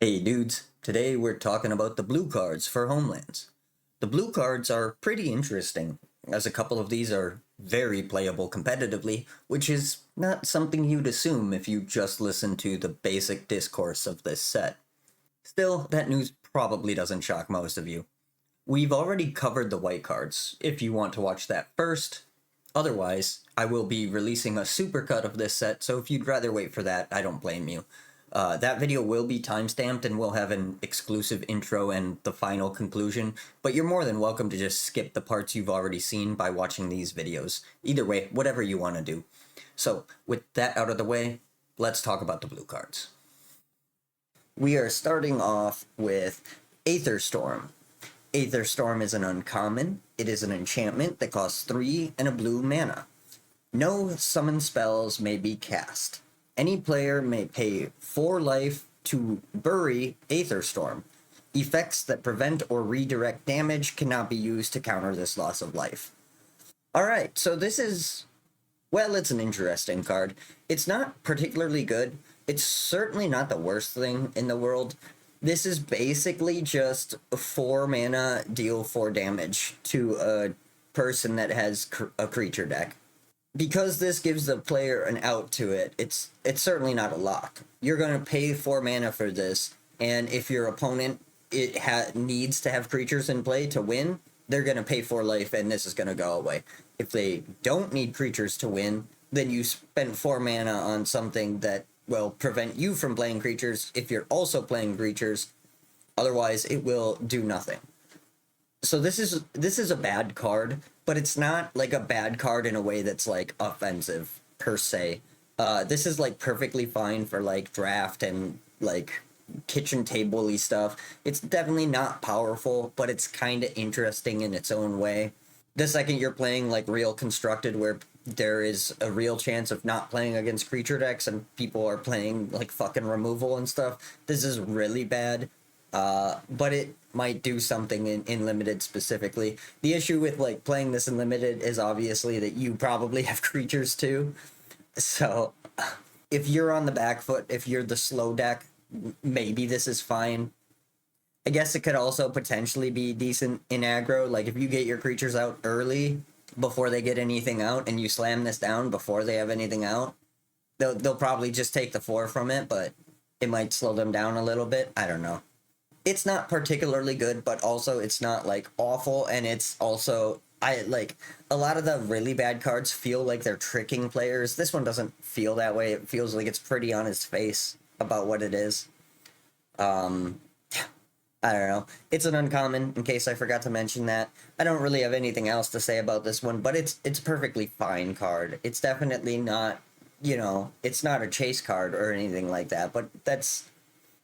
Hey dudes, today we're talking about the blue cards for Homelands. The blue cards are pretty interesting, as a couple of these are very playable competitively, which is not something you'd assume if you just listen to the basic discourse of this set. Still, that news probably doesn't shock most of you. We've already covered the white cards, if you want to watch that first. Otherwise, I will be releasing a supercut of this set, so if you'd rather wait for that, I don't blame you. That video will be timestamped and will have an exclusive intro and the final conclusion, but you're more than welcome to just skip the parts you've already seen by watching these videos. Either way, whatever you want to do. So, with that out of the way, let's talk about the blue cards. We are starting off with Aether Storm. Aether Storm is an uncommon. It is an enchantment that costs 3 and a blue mana. No summon spells may be cast. Any player may pay 4 life to bury Aether Storm. Effects that prevent or redirect damage cannot be used to counter this loss of life. Alright, so this is, well, it's an interesting card. It's not particularly good. It's certainly not the worst thing in the world. This is basically just 4 mana, deal 4 damage to a person that has a creature deck. Because this gives the player an out to it, it's certainly not a lock. You're going to pay 4 mana for this, and if your opponent needs to have creatures in play to win, they're going to pay 4 life, and this is going to go away. If they don't need creatures to win, then you spent 4 mana on something that will prevent you from playing creatures if you're also playing creatures. Otherwise, it will do nothing. So this is a bad card, but it's not like a bad card in a way that's like offensive per se. This is like perfectly fine for like draft and like kitchen table-y stuff. It's definitely not powerful, but it's kind of interesting in its own way. The second you're playing like real constructed, where there is a real chance of not playing against creature decks and people are playing like fucking removal and stuff, this is really bad. But it might do something in limited specifically. The issue with like playing this in limited is obviously that you probably have creatures too. So if you're on the back foot, if you're the slow deck, maybe this is fine. I guess it could also potentially be decent in aggro. Like if you get your creatures out early before they get anything out and you slam this down before they have anything out, they'll probably just take the 4 from it, but it might slow them down a little bit. I don't know. It's not particularly good, but also it's not like awful, and it's also, I like, a lot of the really bad cards feel like they're tricking players. This one doesn't feel that way. It feels like it's pretty on its face about what it is. I don't know. It's an uncommon, in case I forgot to mention that. I don't really have anything else to say about this one, but it's a perfectly fine card. It's definitely not, it's not a chase card or anything like that, but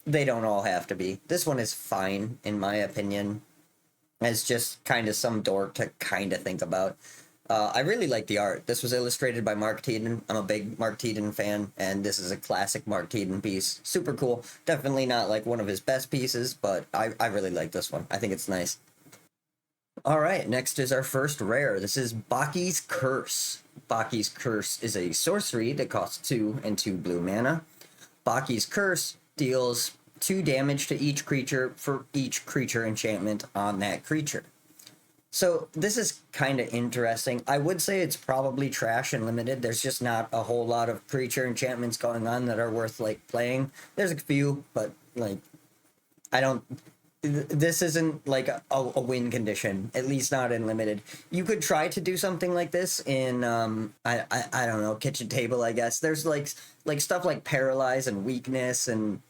they don't all have to be. This one is fine, in my opinion. It's just kind of some dork to kind of think about. I really like the art. This was illustrated by Mark Teeden. I'm a big Mark Teeden fan, and this is a classic Mark Teeden piece. Super cool. Definitely not like one of his best pieces, but I really like this one. I think it's nice. All right, next is our first rare. This is Baki's Curse. Baki's Curse is a sorcery that costs 2 and 2 blue mana. Baki's Curse deals 2 damage to each creature for each creature enchantment on that creature. So this is kind of interesting. I would say it's probably trash and limited. There's just not a whole lot of creature enchantments going on that are worth like playing. There's a few, but like I don't. This isn't like a win condition. At least not in limited. You could try to do something like this in I don't know, kitchen table. I guess there's like stuff like paralyze and weakness and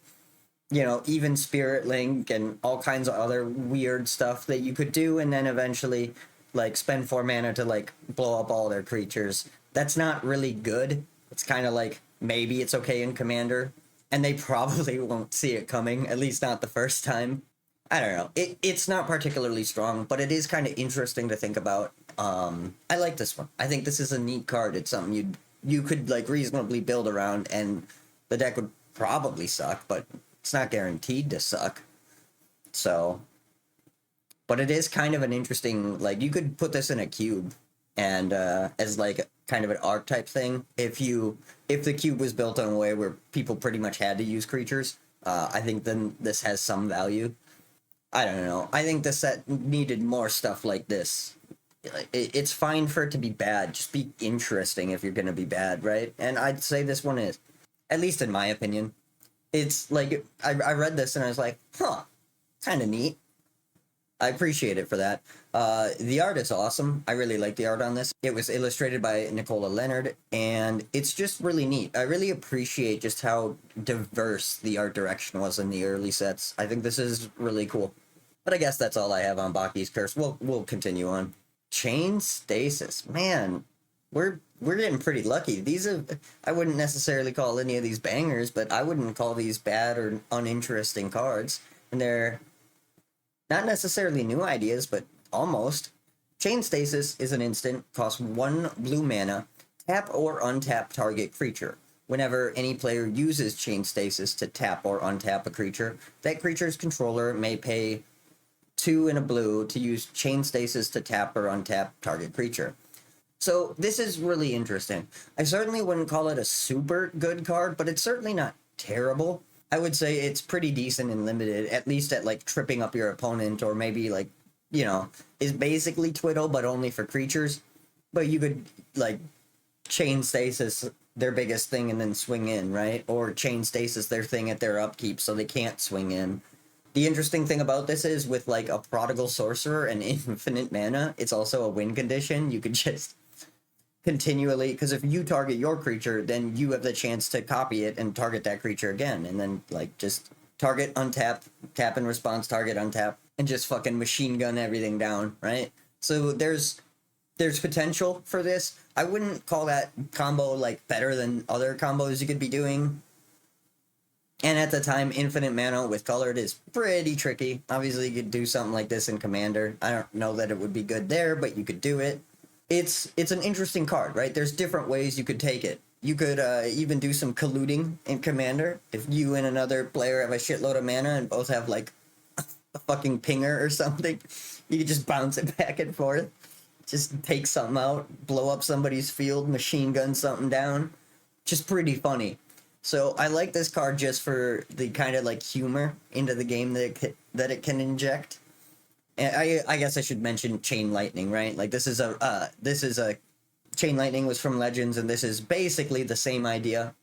even Spirit Link and all kinds of other weird stuff that you could do, and then eventually, like, spend 4 mana to, like, blow up all their creatures. That's not really good. It's kind of like, maybe it's okay in Commander, and they probably won't see it coming, at least not the first time. I don't know. It's not particularly strong, but it is kind of interesting to think about. I like this one. I think this is a neat card. It's something you could, like, reasonably build around, and the deck would probably suck, but it's not guaranteed to suck. So, but it is kind of an interesting, like, you could put this in a cube and as like kind of an archetype thing. If the cube was built in a way where people pretty much had to use creatures, I think then this has some value. I don't know. I think the set needed more stuff like this. It's fine for it to be bad. Just be interesting if you're gonna be bad, right? And I'd say this one is, at least in my opinion. It's like I read this and I was like, huh, kind of neat. I appreciate it for that. The art is awesome. I really like the art on this. It was illustrated by Nicola Leonard, and it's just really neat. I really appreciate just how diverse the art direction was in the early sets. I think this is really cool. But I guess that's all I have on Baki's Curse. We'll continue on. Chain Stasis. Man, we're getting pretty lucky. These are, I wouldn't necessarily call any of these bangers, but I wouldn't call these bad or uninteresting cards. And they're not necessarily new ideas, but almost. Chain Stasis is an instant, costs 1 blue mana, tap or untap target creature. Whenever any player uses Chain Stasis to tap or untap a creature, that creature's controller may pay 2 and a blue to use Chain Stasis to tap or untap target creature. So this is really interesting. I certainly wouldn't call it a super good card, but it's certainly not terrible. I would say it's pretty decent and limited, at least at like tripping up your opponent, or maybe like, you know, is basically Twiddle, but only for creatures. But you could like Chain Stasis their biggest thing and then swing in, right? Or Chain Stasis their thing at their upkeep so they can't swing in. The interesting thing about this is with like a Prodigal Sorcerer and infinite mana, it's also a win condition. You could just continually, because if you target your creature, then you have the chance to copy it and target that creature again, and then like just target, untap, tap in response, target, untap, and just fucking machine gun everything down, right? So there's potential for this. I wouldn't call that combo like better than other combos you could be doing. And at the time, infinite mana with colored is pretty tricky. Obviously, you could do something like this in Commander. I don't know that it would be good there, but you could do it. It's an interesting card, right? There's different ways you could take it. You could even do some colluding in Commander. If you and another player have a shitload of mana and both have like a fucking pinger or something, you could just bounce it back and forth. Just take something out, blow up somebody's field, machine gun something down. Just pretty funny. So I like this card just for the kind of like humor into the game that it can inject. And I guess I should mention Chain Lightning, right? Like this is a Chain Lightning was from Legends, and this is basically the same idea.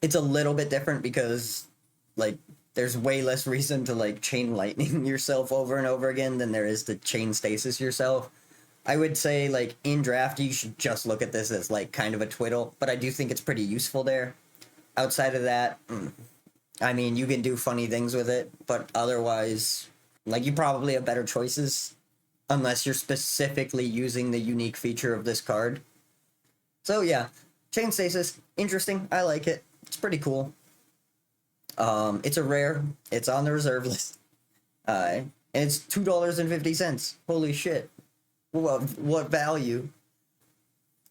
It's a little bit different because like there's way less reason to like Chain Lightning yourself over and over again than there is to Chain Stasis yourself. I would say like in draft you should just look at this as like kind of a twiddle, but I do think it's pretty useful there. Outside of that, I mean, you can do funny things with it, but otherwise, like, you probably have better choices unless you're specifically using the unique feature of this card. So, yeah, Chain Stasis, interesting. I like it. It's pretty cool. It's a rare. It's on the reserve list. And it's $2.50. Holy shit. What value?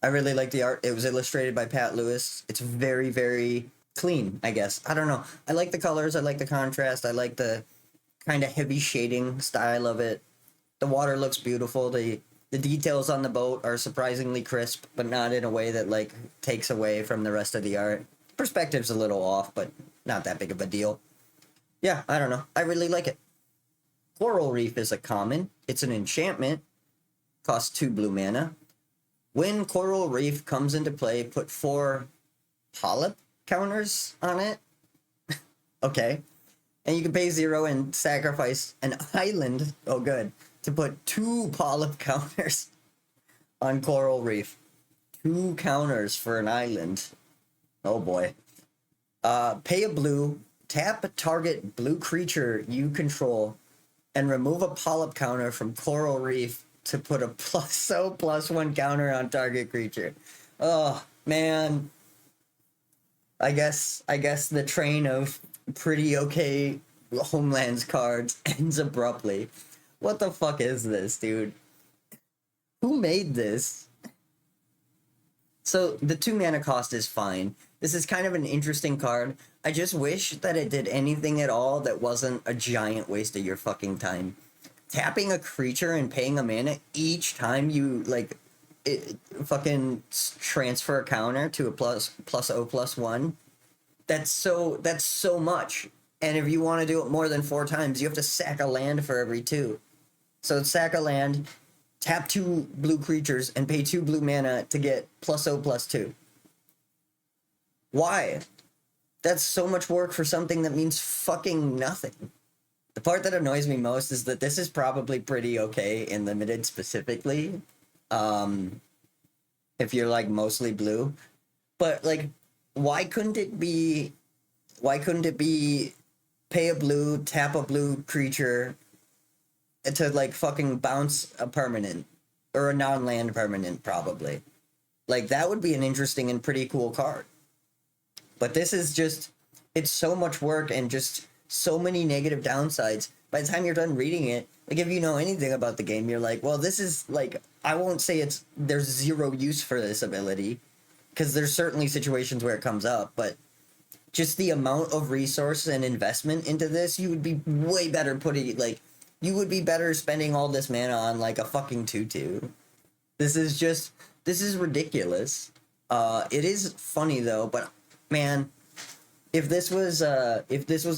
I really like the art. It was illustrated by Pat Lewis. It's very, very clean, I guess. I don't know. I like the colors. I like the contrast. I like the kind of heavy shading style of it. The water looks beautiful. The details on the boat are surprisingly crisp, but not in a way that like takes away from the rest of the art. Perspective's a little off, but not that big of a deal. Yeah, I don't know. I really like it. Coral Reef is a common. It's an enchantment. Costs 2 blue mana. When Coral Reef comes into play, put 4 polyp counters on it. Okay. And you can pay 0 and sacrifice an island, oh good, to put 2 polyp counters on Coral Reef. 2 counters for an island. Oh boy. Pay a blue, tap a target blue creature you control, and remove a polyp counter from Coral Reef to put a +1 counter on target creature. Oh man. I guess the train of pretty okay Homelands cards ends abruptly. What the fuck is this, dude? Who made this? So the 2 mana cost is fine. This is kind of an interesting card. I just wish that it did anything at all that wasn't a giant waste of your fucking time. Tapping a creature and paying a mana each time you like fucking transfer a counter to a +0/+1. That's so much. And if you want to do it more than 4 times, you have to sack a land for every 2. So sack a land, tap 2 blue creatures, and pay 2 blue mana to get +0/+2. Why? That's so much work for something that means fucking nothing. The part that annoys me most is that this is probably pretty okay in limited specifically. Um, if you're like mostly blue. But like, why couldn't it be why couldn't it be pay a blue, tap a blue creature to like fucking bounce a permanent or a non-land permanent probably. Like that would be an interesting and pretty cool card. But this is just it's so much work and just so many negative downsides. By the time you're done reading it, like if you know anything about the game, you're like, well, this is like I won't say there's zero use for this ability because there's certainly situations where it comes up, but just the amount of resource and investment into this, you would be way better putting like you would be better spending all this mana on like a fucking tutu. This is ridiculous. It is funny though, but man, if this was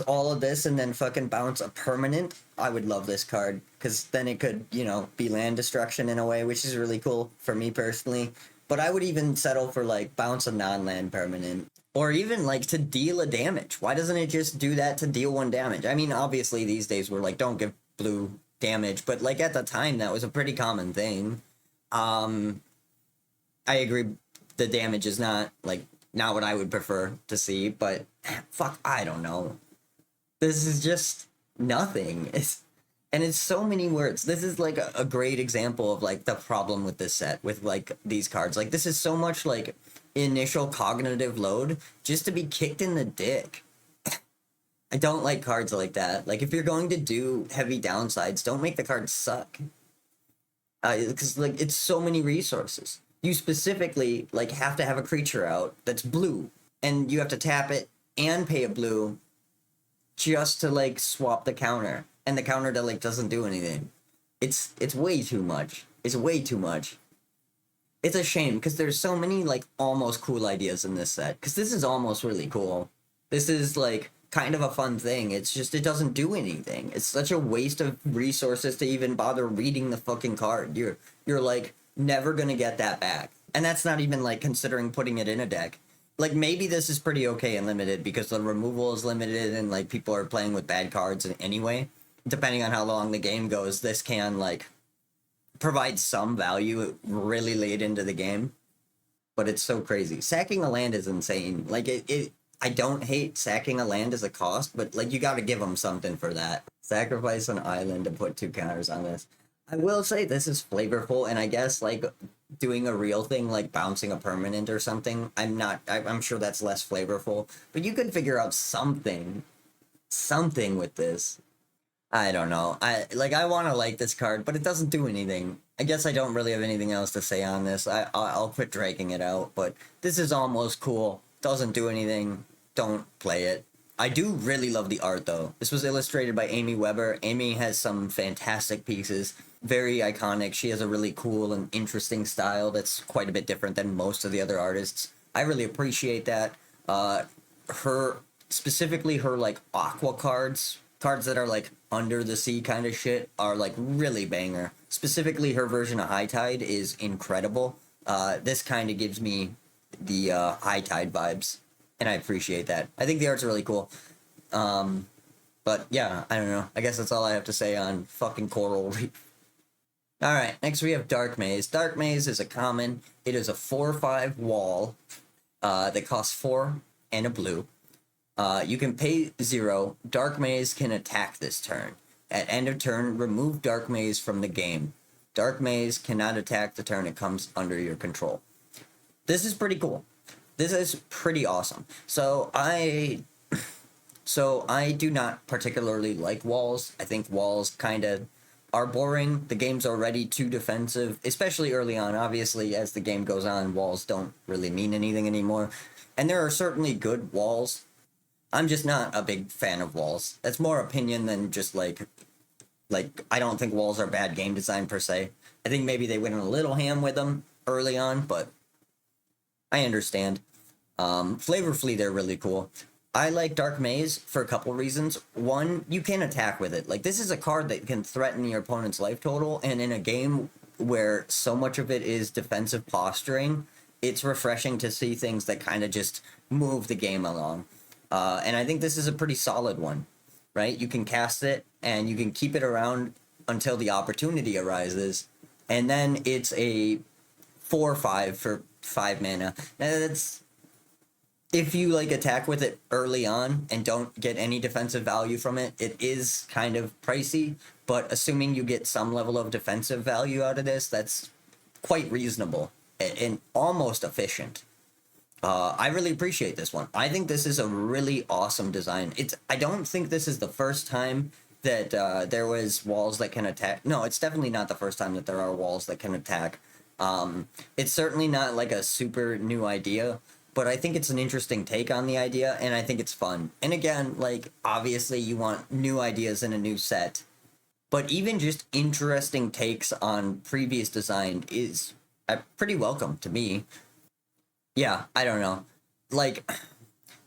all of this and then fucking bounce a permanent, I would love this card because then it could, you know, be land destruction in a way, which is really cool for me personally. But I would even settle for like bounce a non-land permanent or even like to deal a damage. Why doesn't it just do that to deal 1 damage? I mean, obviously these days we're like don't give blue damage, but like at the time that was a pretty common thing. Um I agree the damage is not what I would prefer to see, but fuck, I don't know. This is just nothing. It's so many words. This is like a great example of like the problem with this set with like these cards. Like this is so much like initial cognitive load just to be kicked in the dick. I don't like cards like that. Like if you're going to do heavy downsides, don't make the cards suck. Because like it's so many resources. You specifically like have to have a creature out that's blue, and you have to tap it and pay a blue just to like swap the counter, and the counter that like doesn't do anything. It's way too much. It's way too much. It's a shame because there's so many like almost cool ideas in this set. Because this is almost really cool. This is like kind of a fun thing. It's just it doesn't do anything. It's such a waste of resources to even bother reading the fucking card. You're like never gonna get that back. And that's not even like considering putting it in a deck. Like maybe this is pretty okay and limited because the removal is limited and like people are playing with bad cards anyway. Depending on how long the game goes, this can like provide some value really late into the game. But it's so crazy. Sacking a land is insane. Like it I don't hate sacking a land as a cost, but like you got to give them something for that. Sacrifice an island to put 2 counters on this. I will say this is flavorful, and I guess like doing a real thing like bouncing a permanent or something. I'm sure that's less flavorful, but you could figure out something with this. I don't know. I want to like this card, but it doesn't do anything. I guess I don't really have anything else to say on this. I'll quit dragging it out, but this is almost cool. Doesn't do anything. Don't play it. I do really love the art though. This was illustrated by Amy Weber. Amy has some fantastic pieces. Very iconic. She has a really cool and interesting style that's quite a bit different than most of the other artists. I really appreciate that. Her specifically her like aqua cards that are like under the sea kind of shit are like really banger. Specifically, her version of High Tide is incredible. This kind of gives me the High Tide vibes, and I appreciate that. I think the art's really cool. But yeah, I don't know. I guess that's all I have to say on fucking Coral Reef. All right, next we have Dark Maze. Dark Maze is a common. It is a 4/5 wall that costs 4 and a blue. You can pay 0. Dark Maze can attack this turn. At end of turn, remove Dark Maze from the game. Dark Maze cannot attack the turn it comes under your control. This is pretty cool. This is pretty awesome. So I do not particularly like walls. I think walls kind of are boring. The game's already too defensive, especially early on. Obviously, as the game goes on, walls don't really mean anything anymore. And there are certainly good walls. I'm just not a big fan of walls. That's more opinion than just like I don't think walls are bad game design per se. I think maybe they went a little ham with them early on, but I understand. Flavorfully, they're really cool. I like Dark Maze for a couple reasons. One, you can attack with it. Like, this is a card that can threaten your opponent's life total, and in a game where so much of it is defensive posturing, it's refreshing to see things that kind of just move the game along. And I think this is a pretty solid one, right? You can cast it, and you can keep it around until the opportunity arises, and then it's a 4/5 for 5 mana. That's if you like attack with it early on and don't get any defensive value from it, it is kind of pricey. But assuming you get some level of defensive value out of this, that's quite reasonable and almost efficient. I really appreciate this one. I think this is a really awesome design. It's I don't think this is the first time that there was walls that can attack. No, it's definitely not the first time that there are walls that can attack. It's certainly not like a super new idea, but I think it's an interesting take on the idea, and I think it's fun. And again, like obviously you want new ideas in a new set, but even just interesting takes on previous design is pretty welcome to me. Yeah, I don't know. Like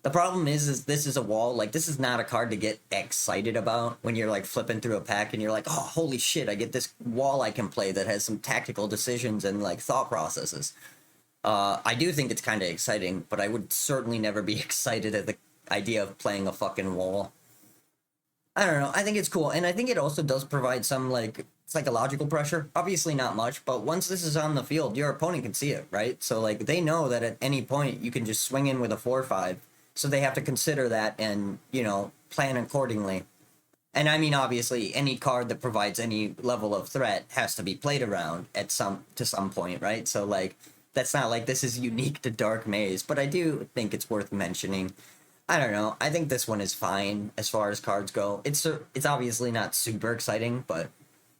the problem is this is a wall. Like this is not a card to get excited about when you're like flipping through a pack and you're like, oh holy shit, I get this wall I can play that has some tactical decisions and like thought processes. I do think it's kind of exciting, but I would certainly never be excited at the idea of playing a fucking wall. I don't know. I think it's cool, and I think it also does provide some like psychological pressure. Obviously, not much, but once this is on the field, your opponent can see it, right? So like they know that at any point you can just swing in with a 4/5, so they have to consider that and plan accordingly. And I mean, obviously, any card that provides any level of threat has to be played around at some point, right? So like that's not like this is unique to Dark Maze, but I do think it's worth mentioning. I don't know. I think this one is fine as far as cards go. It's obviously not super exciting, but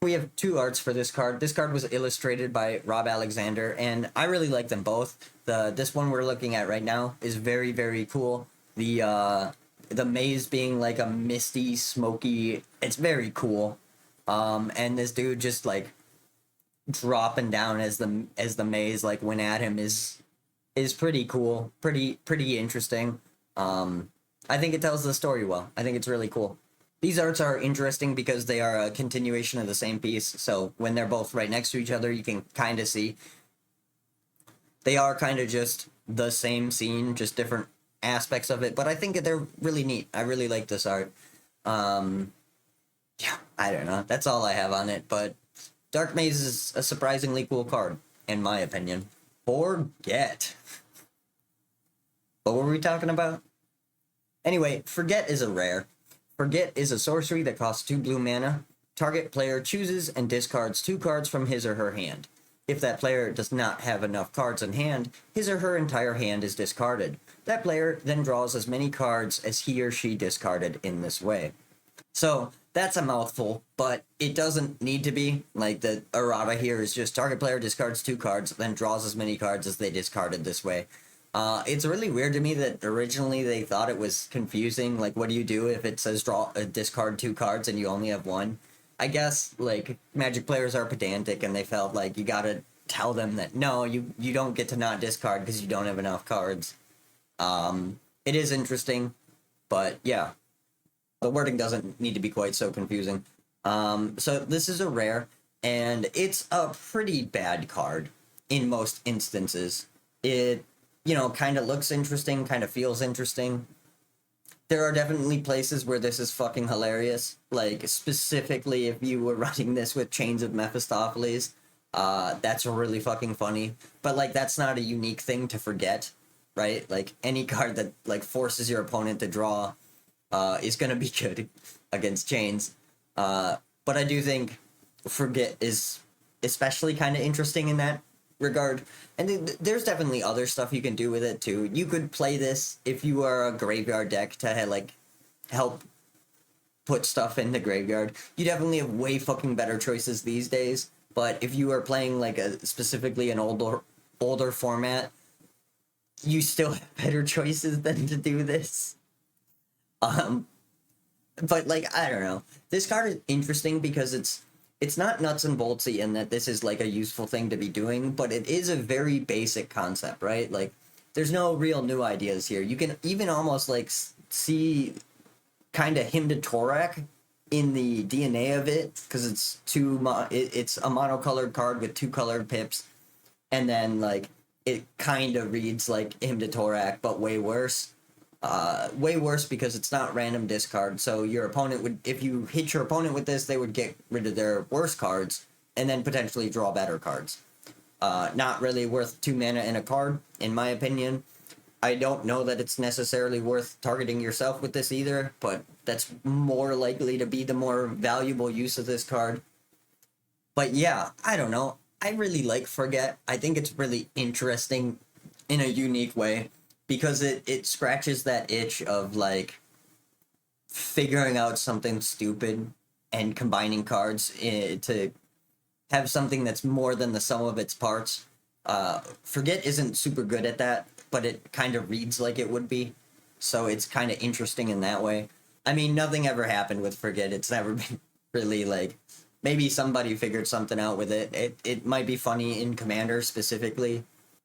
we have two arts for this card. This card was illustrated by Rob Alexander, and I really like them both. This one we're looking at right now is very very cool. The maze being like a misty, smoky. It's very cool. And this dude just like dropping down as the maze like went at him is pretty cool, pretty interesting. I think it tells the story well. I think it's really cool. These arts are interesting because they are a continuation of the same piece. So when they're both right next to each other, you can kind of see they are kind of just the same scene, just different aspects of it. But I think they're really neat. I really like this art. Um, yeah, I don't know. That's all I have on it. But Dark Maze is a surprisingly cool card, in my opinion. Forget. What were we talking about? Anyway, Forget is a rare. Forget is a sorcery that costs 2 blue mana. Target player chooses and discards 2 cards from his or her hand. If that player does not have enough cards in hand, his or her entire hand is discarded. That player then draws as many cards as he or she discarded in this way. So that's a mouthful, but it doesn't need to be. Like the errata here is just target player discards 2 cards, then draws as many cards as they discarded this way. It's really weird to me that originally they thought it was confusing. Like, what do you do if it says discard 2 cards and you only have one? I guess like Magic players are pedantic and they felt like you gotta tell them that no, you don't get to not discard because you don't have enough cards. It is interesting, but yeah, the wording doesn't need to be quite so confusing. So this is a rare, and it's a pretty bad card in most instances. It kind of looks interesting, kind of feels interesting. There are definitely places where this is fucking hilarious. Like, specifically if you were running this with Chains of Mephistopheles, that's really fucking funny. But, like, that's not a unique thing to Forget, right? Like, any card that, like, forces your opponent to draw is gonna be good against Chains. But I do think Forget is especially kind of interesting in that regard. And there's definitely other stuff you can do with it too. You could play this if you are a graveyard deck to like help put stuff in the graveyard. You definitely have way fucking better choices these days. But if you are playing like specifically an older format, you still have better choices than to do this. Um, but like I don't know, this card is interesting because it's not nuts and boltsy in that this is like a useful thing to be doing, but it is a very basic concept, right? Like there's no real new ideas here. You can even almost like see kind of him to Torak in the DNA of it, because it's a monocolored card with two colored pips, and then like it kind of reads like him to Torak, but way worse. Way worse because it's not random discard. So your opponent would, if you hit your opponent with this, they would get rid of their worst cards and then potentially draw better cards. Not really worth 2 mana in a card, in my opinion. I don't know that it's necessarily worth targeting yourself with this either, but that's more likely to be the more valuable use of this card. But yeah, I don't know. I really like Forget. I think it's really interesting in a unique way because it scratches that itch of like figuring out something stupid and combining cards to have something that's more than the sum of its parts. Forget isn't super good at that, but it kind of reads like it would be. So it's kind of interesting in that way. I mean, nothing ever happened with Forget. It's never been really like, maybe somebody figured something out with it. It might be funny in Commander specifically,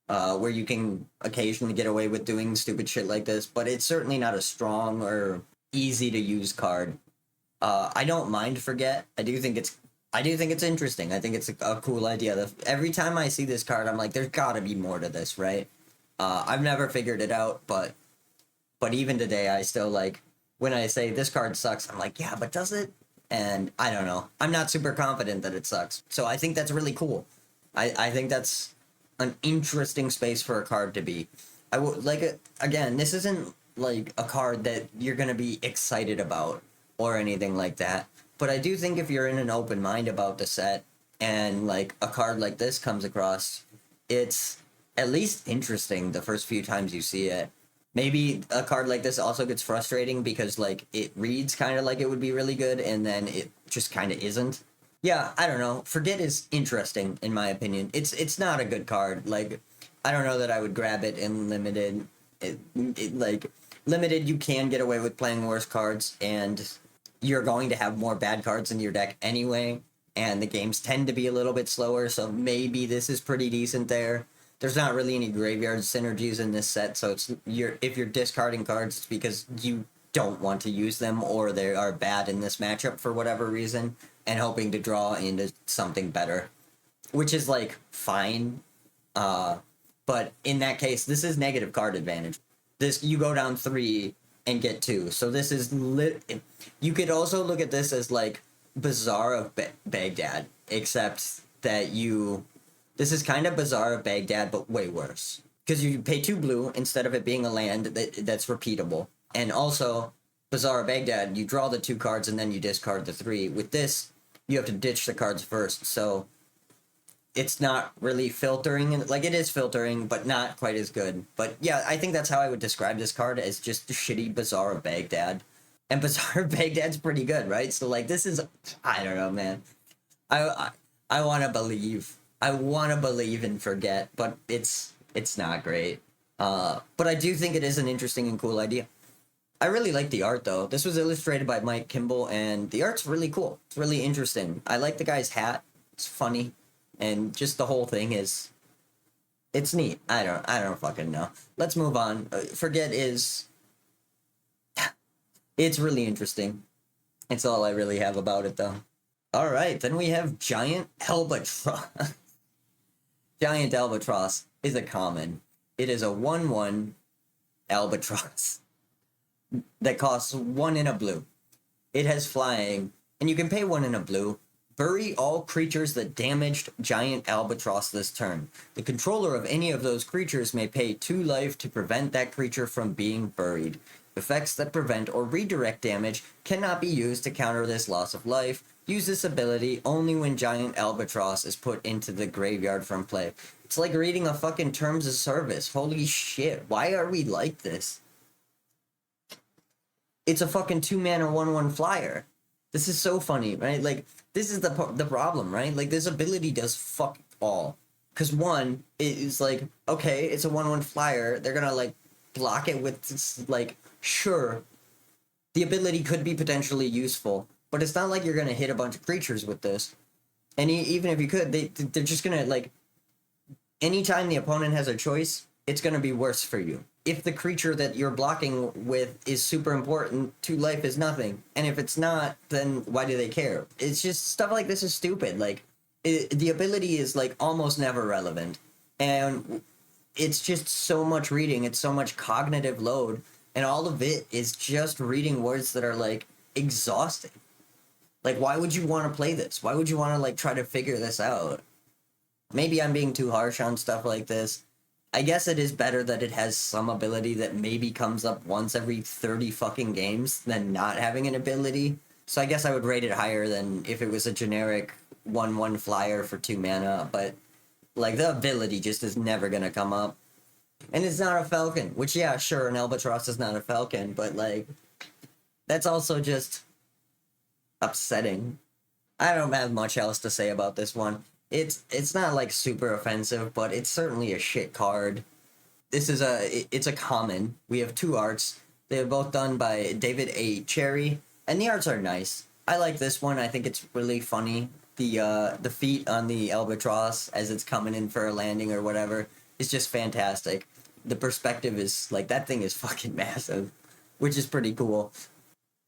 where you can occasionally get away with doing stupid shit like this, but it's certainly not a strong or easy to use card. I don't mind Forget. I do think it's interesting. I think it's a cool idea. Every time I see this card, I'm like, there's got to be more to this, right? I've never figured it out, but even today, I still like when I say this card sucks. I'm like, yeah, but does it? And I don't know. I'm not super confident that it sucks. So I think that's really cool. I think that's an interesting space for a card to be. I would like again. This isn't like a card that you're gonna be excited about or anything like that. But I do think if you're in an open mind about the set and like a card like this comes across, it's at least interesting the first few times you see it. Maybe a card like this also gets frustrating because like it reads kind of like it would be really good and then it just kind of isn't. Yeah, I don't know. Forget is interesting in my opinion. It's not a good card. Like I don't know that I would grab it in limited. Like limited, you can get away with playing worse cards and you're going to have more bad cards in your deck anyway, and the games tend to be a little bit slower, so maybe this is pretty decent there. There's not really any graveyard synergies in this set, so if you're discarding cards, it's because you don't want to use them or they are bad in this matchup for whatever reason, and hoping to draw into something better, which is like fine. But in that case, this is negative card advantage. This you go down 3 and get 2. So this is you could also look at this as like Bazaar of Baghdad, except that this is kind of Bazaar of Baghdad, but way worse. Because you pay 2 blue instead of it being a land that's repeatable. And also, Bazaar of Baghdad, you draw the 2 cards and then you discard the 3. With this, you have to ditch the cards first. So it's not really filtering. Like, it is filtering, but not quite as good. But yeah, I think that's how I would describe this card, as just the shitty Bazaar of Baghdad. And Bazaar of Baghdad's pretty good, right? So, like, this is... I don't know, man. I want to believe. I want to believe and forget, but it's not great. But I do think it is an interesting and cool idea. I really like the art, though. This was illustrated by Mike Kimball, and the art's really cool. It's really interesting. I like the guy's hat. It's funny. And just the whole thing is... It's neat. I don't fucking know. Let's move on. Forget is... It's really interesting. It's all I really have about it, though. Alright, then we have Giant Albatross. Giant Albatross is a common. It is a 1/1 Albatross that costs 1 in a blue. It has flying, and you can pay 1 in a blue. Bury all creatures that damaged Giant Albatross this turn. The controller of any of those creatures may pay 2 life to prevent that creature from being buried. Effects that prevent or redirect damage cannot be used to counter this loss of life. Use this ability only when Giant Albatross is put into the graveyard from play. It's like reading a fucking Terms of Service. Holy shit. Why are we like this? It's a fucking 2-mana 1/1 flyer. This is so funny, right? Like, this is the problem, right? Like, this ability does fuck all. Because one, it is like, okay, it's a 1/1 flyer. They're gonna, like, block it with, this, like, sure, the ability could be potentially useful, but it's not like you're gonna hit a bunch of creatures with this. And even if you could, they're just gonna, like, anytime the opponent has a choice, it's gonna be worse for you. if the creature that you're blocking with is super important, 2 life is nothing. And if it's not, then why do they care? It's just stuff like this is stupid. Like, the ability is like almost never relevant. And it's just so much reading, it's so much cognitive load, and all of it is just reading words that are like exhausting. Like, why would you want to play this? Why would you want to like try to figure this out? Maybe I'm being too harsh on stuff like this. I guess it is better that it has some ability that maybe comes up once every 30 fucking games than not having an ability. So I guess I would rate it higher than if it was a generic 1/1 flyer for 2 mana, but like the ability just is never gonna come up. And it's not a falcon, which, yeah, sure, an albatross is not a falcon, but like that's also just upsetting. I don't have much else to say about this one. It's not like super offensive, but it's certainly a shit card. It's a common. We have 2 arts. They're both done by David A. Cherry, and the arts are nice. I like this one. I think it's really funny. The feet on the albatross as it's coming in for a landing or whatever is just fantastic. The perspective is like that thing is fucking massive, which is pretty cool.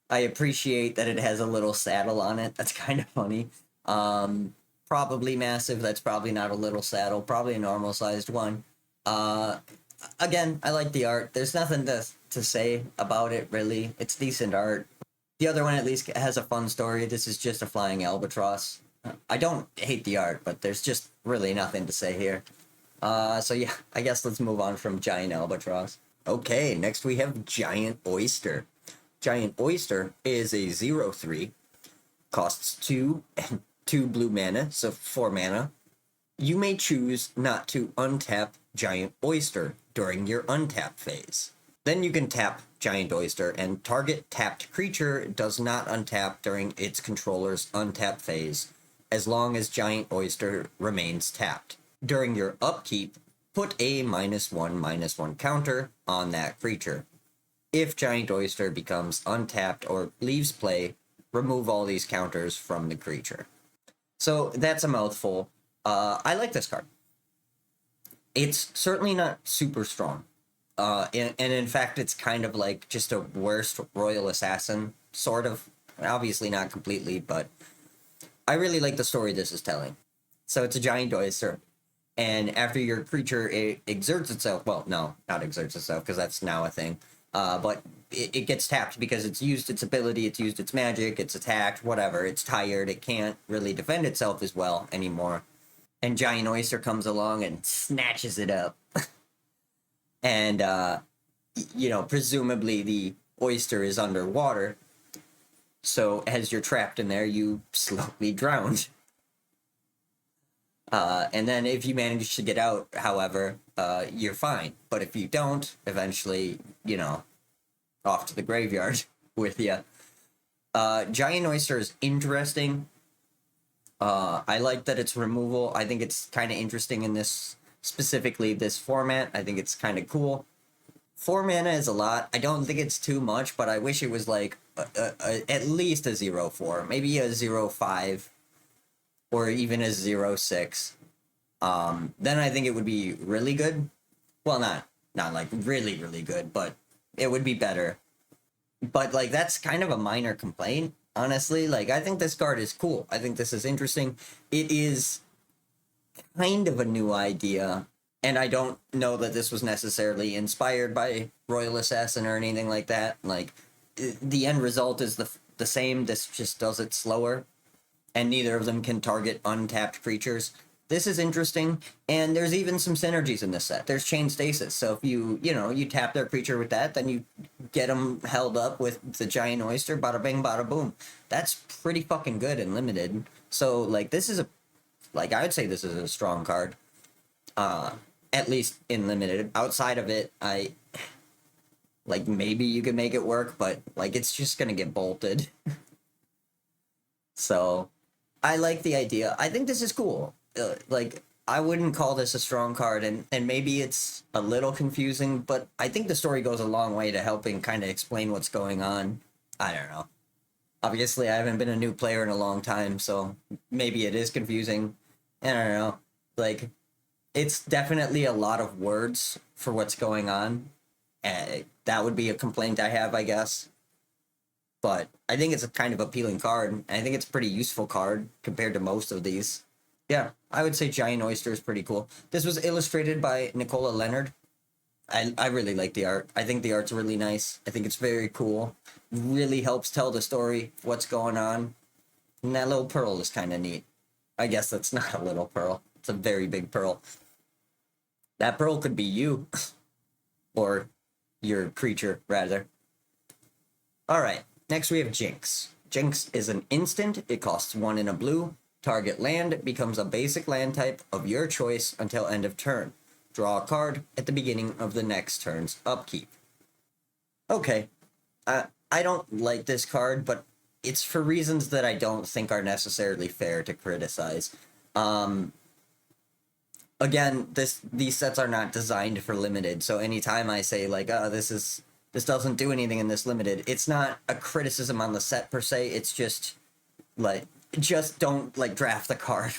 I appreciate that it has a little saddle on it. That's kind of funny. Probably massive. That's probably not a little saddle. Probably a normal sized one. Uh, Again, I like the art. There's nothing to say about it really. It's decent art. The other one at least has a fun story. This is just a flying albatross. I don't hate the art, but there's just really nothing to say here. So yeah, I guess let's move on from Giant Albatross. Okay, next we have Giant Oyster. Giant Oyster is a 0/3, costs 2 and 2 blue mana, so 4 mana. You may choose not to untap Giant Oyster during your untap phase. Then you can tap Giant Oyster, and target tapped creature does not untap during its controller's untap phase, as long as Giant Oyster remains tapped. During your upkeep, put a -1/-1 counter on that creature. If Giant Oyster becomes untapped or leaves play, remove all these counters from the creature. So that's a mouthful. I like this card. It's certainly not super strong. And in fact, it's kind of like just a worst Royal Assassin, sort of. Obviously not completely, but I really like the story this is telling. So it's a Giant Oyster, and after your creature exerts itself, well, no, not exerts itself, because that's now a thing, but it gets tapped because it's used its ability, it's used its magic, it's attacked, whatever, it's tired, it can't really defend itself as well anymore. And Giant Oyster comes along and snatches it up. And, presumably the oyster is underwater. So as you're trapped in there, you slowly drown. And then if you manage to get out, however, you're fine. But if you don't, eventually, off to the graveyard with you. Giant Oyster is interesting. I like that it's removal. I think it's kind of interesting in specifically this format. I think it's kind of cool. 4 mana is a lot. I don't think it's too much, but I wish it was like at least a 0/4, maybe a 0/5, or even a 0/6. Then I think it would be really good. Well, not like really, really good, but it would be better. But like that's kind of a minor complaint, honestly. Like I think this card is cool. I think this is interesting. It is kind of a new idea, and I don't know that this was necessarily inspired by Royal Assassin or anything like that. Like the end result is the same. This just does it slower, and neither of them can target untapped creatures. This is interesting, and there's even some synergies in this set. There's Chain Stasis, so if you tap their creature with that, then you get them held up with the Giant Oyster, bada bing, bada boom. That's pretty fucking good and limited. So, like, I would say this is a strong card. At least in limited. Outside of it, maybe you could make it work, but, like, it's just gonna get bolted. So, I like the idea. I think this is cool. I wouldn't call this a strong card, and maybe it's a little confusing, but I think the story goes a long way to helping kind of explain what's going on. I don't know. Obviously, I haven't been a new player in a long time, so maybe it is confusing. I don't know. Like, it's definitely a lot of words for what's going on. That would be a complaint I have, I guess. But I think it's a kind of appealing card. And I think it's a pretty useful card compared to most of these. Yeah, I would say Giant Oyster is pretty cool. This was illustrated by Nicola Leonard. I really like the art. I think the art's really nice. I think it's very cool. Really helps tell the story, what's going on. And that little pearl is kind of neat. I guess that's not a little pearl. It's a very big pearl. That pearl could be you. Or your creature, rather. Alright, next we have Jinx. Jinx is an instant. It costs 1 in a blue. Target land becomes a basic land type of your choice until end of turn. Draw a card at the beginning of the next turn's upkeep. Okay, I don't like this card, but it's for reasons that I don't think are necessarily fair to criticize. Again, these sets are not designed for limited, so anytime I say like, this doesn't do anything in this limited, it's not a criticism on the set per se. It's just like, just don't like draft the card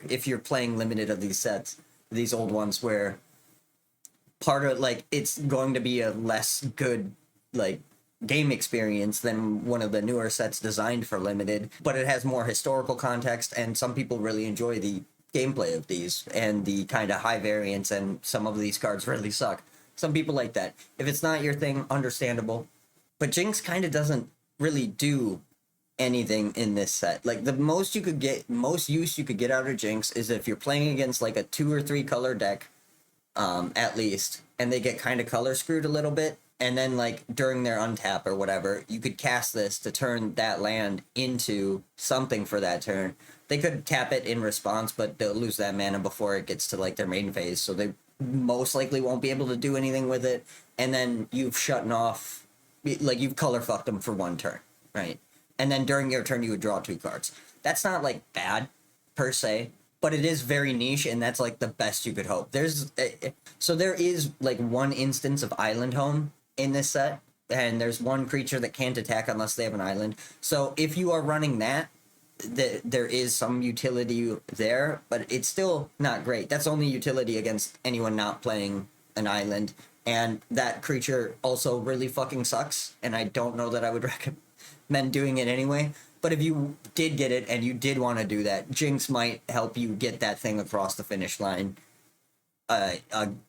if you're playing limited of these sets, these old ones where part of like it's going to be a less good like game experience than one of the newer sets designed for limited, but it has more historical context, and some people really enjoy the gameplay of these and the kind of high variance, and some of these cards really suck. Some people like that. If it's not your thing, understandable. But Jinx kind of doesn't really do anything in this set. Like the most use you could get out of Jinx is if you're playing against like a 2 or 3 color deck, at least, and they get kind of color screwed a little bit, and then like during their untap or whatever, you could cast this to turn that land into something for that turn. They could tap it in response, but they'll lose that mana before it gets to like their main phase, so they most likely won't be able to do anything with it. And then you've shut off, like you've color fucked them for 1 turn, right? And then during your turn you would draw 2 cards. That's not like bad per se, but it is very niche, and that's like the best you could hope. There is like 1 instance of Island Home in this set, and there's 1 creature that can't attack unless they have an island. So if you are running that, there is some utility there, but it's still not great. That's only utility against anyone not playing an island, and that creature also really fucking sucks, and I don't know that I would recommend doing it anyway. But if you did get it and you did want to do that, Jinx might help you get that thing across the finish line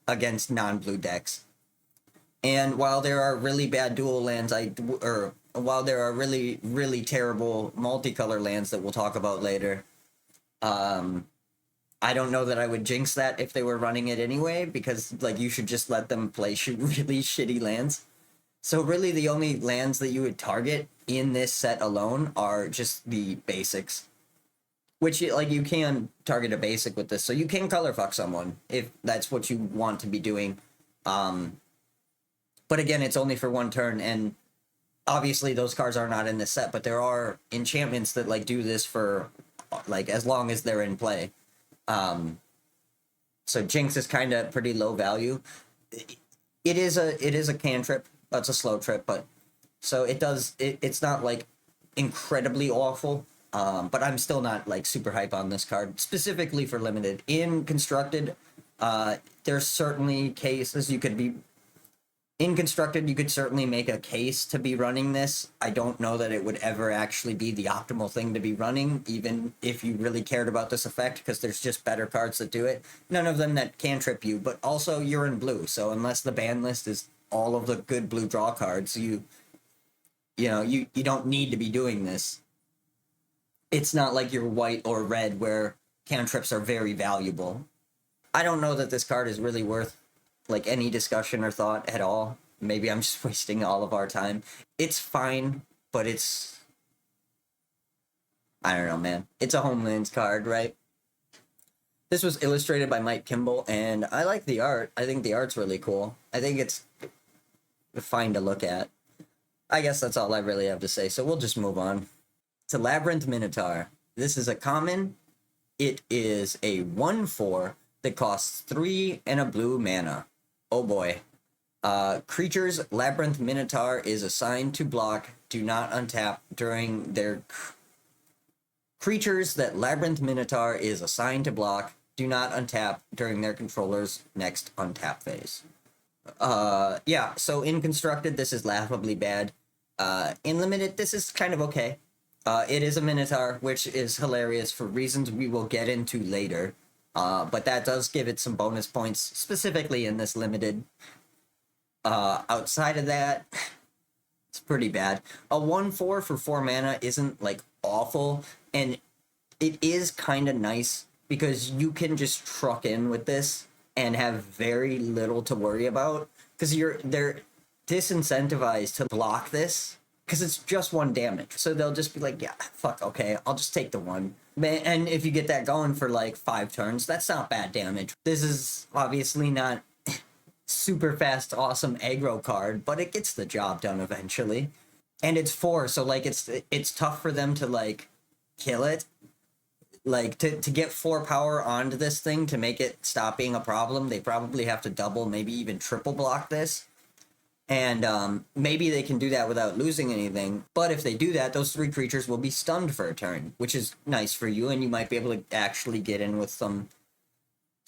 against non-blue decks. And while there are really bad dual lands, while there are really, really terrible multicolor lands that we'll talk about later, I don't know that I would Jinx that if they were running it anyway, because like you should just let them play really shitty lands. So really the only lands that you would target in this set alone are just the basics. Which, like, you can target a basic with this, so you can color fuck someone if that's what you want to be doing. But again, it's only for 1 turn, and obviously those cards are not in this set, but there are enchantments that like do this for like as long as they're in play. So Jinx is kind of pretty low value. It is a cantrip. It's a slow trip, but so it's not like incredibly awful. But I'm still not like super hype on this card specifically for limited. In constructed, there's certainly cases you could be in constructed. You could certainly make a case to be running this. I don't know that it would ever actually be the optimal thing to be running, even if you really cared about this effect, because there's just better cards that do it. None of them that can trip you, but also you're in blue, so unless the ban list is all of the good blue draw cards, you don't need to be doing this. It's not like you're white or red where cantrips are very valuable. I don't know that this card is really worth like any discussion or thought at all. Maybe I'm just wasting all of our time. It's fine, but I don't know, man. It's a Homelands card, right? This was illustrated by Mike Kimball, and I like the art. I think the art's really cool. I think it's fine to look at. I guess that's all I really have to say, so we'll just move on to Labyrinth Minotaur. This is a common. It is a 1/4 that costs 3 and a blue mana. Oh boy. Creatures Labyrinth Minotaur is assigned to block. Do not untap during their... Creatures that Labyrinth Minotaur is assigned to block do not untap during their controller's next untap phase. Yeah, so in Constructed, this is laughably bad. In Limited, this is kind of okay. It is a Minotaur, which is hilarious for reasons we will get into later. But that does give it some bonus points, specifically in this Limited. Outside of that, it's pretty bad. A 1/4 for 4 mana isn't, like, awful, and it is kind of nice because you can just truck in with this and have very little to worry about because they're disincentivized to block this because it's just one damage. So they'll just be like, yeah, fuck, okay, I'll just take the one. And if you get that going for like 5 turns, that's not bad damage. This is obviously not super fast, awesome aggro card, but it gets the job done eventually. And it's 4, so like it's tough for them to like kill it, like to get 4 power onto this thing to make it stop being a problem. They probably have to double, maybe even triple block this, and maybe they can do that without losing anything. But if they do that, those 3 creatures will be stunned for a turn, which is nice for you, and you might be able to actually get in with some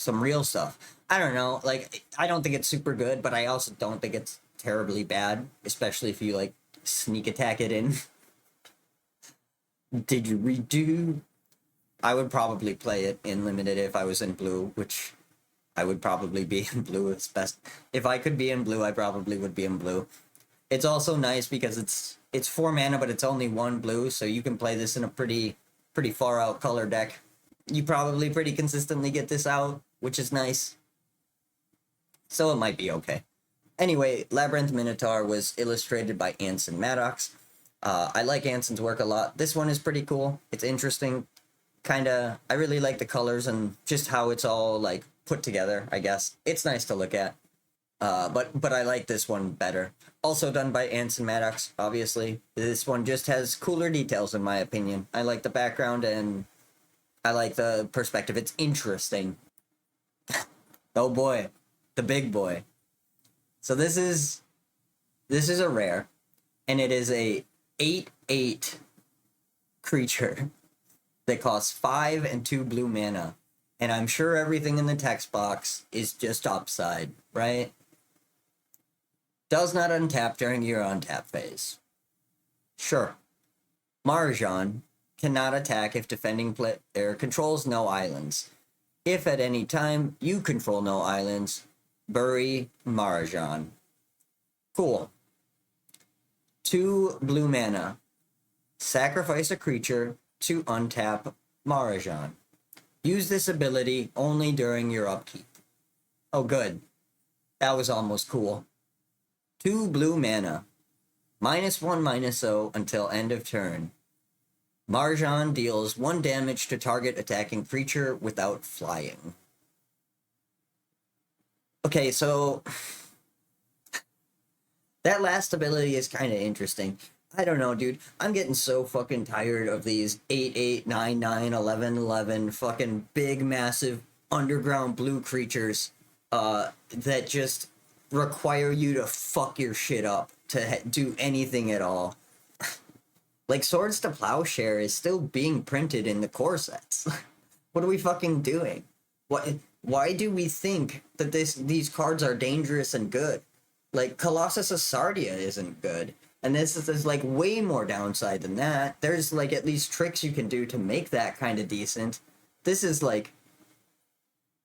real stuff. I don't know, like, I don't think it's super good, but I also don't think it's terribly bad, especially if you like sneak attack it in. Did you redo? I would probably play it in Limited if I was in blue, which I would probably be in blue. It's best. If I could be in blue, I probably would be in blue. It's also nice because it's 4 mana, but it's only 1 blue, so you can play this in a pretty far out color deck. You probably pretty consistently get this out, which is nice. So it might be okay. Anyway, Labyrinth Minotaur was illustrated by Anson Maddox. I like Anson's work a lot. This one is pretty cool. It's interesting. I really like the colors and just how it's all like put together, I guess. It's nice to look at. But I like this one better. Also done by Anson Maddox, obviously. This one just has cooler details in my opinion. I like the background and I like the perspective. It's interesting. Oh boy, the big boy. So this is a rare, and it is a 8/8 creature that costs 5 and 2 blue mana. And I'm sure everything in the text box is just upside, right? Does not untap during your untap phase. Sure. Marjan cannot attack if defending player controls no islands. If at any time you control no islands, bury Marjan. Cool. 2 blue mana. Sacrifice a creature to untap Marajan. Use this ability only during your upkeep. Oh, good. That was almost cool. 2 blue mana. -1/-0 until end of turn. Marjan deals 1 damage to target attacking creature without flying. Okay, so that last ability is kind of interesting. I don't know, dude. I'm getting so fucking tired of these 8/8, 9/9, 11/11 fucking big, massive underground blue creatures that just require you to fuck your shit up to do anything at all. Like, Swords to Plowshare is still being printed in the core sets. What are we fucking doing? Why do we think that these cards are dangerous and good? Like, Colossus of Sardia isn't good. And this is like way more downside than that. There's like at least tricks you can do to make that kind of decent. This is like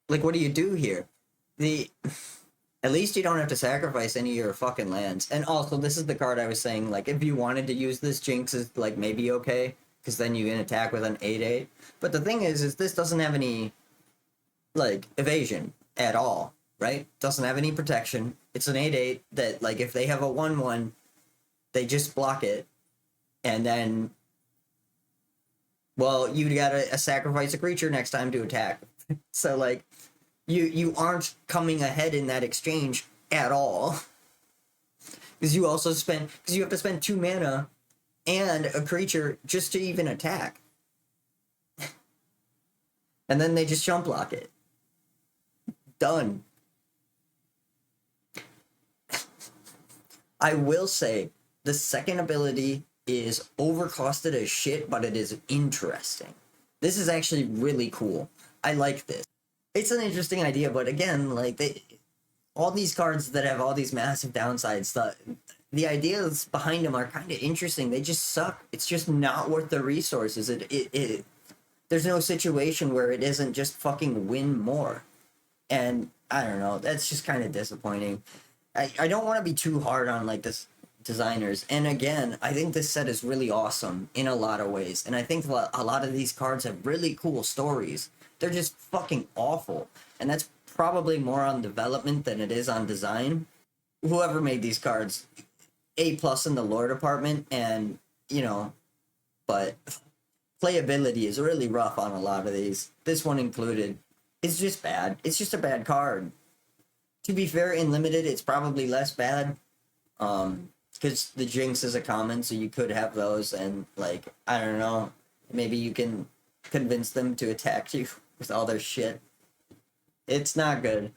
what do you do here? At least you don't have to sacrifice any of your fucking lands. And also, this is the card I was saying, like, if you wanted to use this, Jinx is like maybe okay, because then you can attack with an 8/8. But the thing is this doesn't have any like evasion at all, right? Doesn't have any protection. It's an 8/8 that, like, if they have a 1/1, they just block it, and then, well, you gotta sacrifice a creature next time to attack. So, like, you aren't coming ahead in that exchange at all. Because you have to spend 2 mana and a creature just to even attack. And then they just jump block it. Done. I will say, the second ability is overcosted as shit, but it is interesting. This is actually really cool. I like this. It's an interesting idea, but again, like, all these cards that have all these massive downsides, the ideas behind them are kind of interesting. They just suck. It's just not worth the resources. There's no situation where it isn't just fucking win more. And I don't know, that's just kind of disappointing. I don't want to be too hard on like this designers. And again, I think this set is really awesome in a lot of ways. And I think a lot of these cards have really cool stories. They're just fucking awful. And that's probably more on development than it is on design. Whoever made these cards, A plus in the lore department, and you know, but playability is really rough on a lot of these. This one included. It's just bad. It's just a bad card. To be fair, in limited, it's probably less bad. Because the Jinx is a common, so you could have those, and like I don't know, maybe you can convince them to attack you with all their shit. It's not good.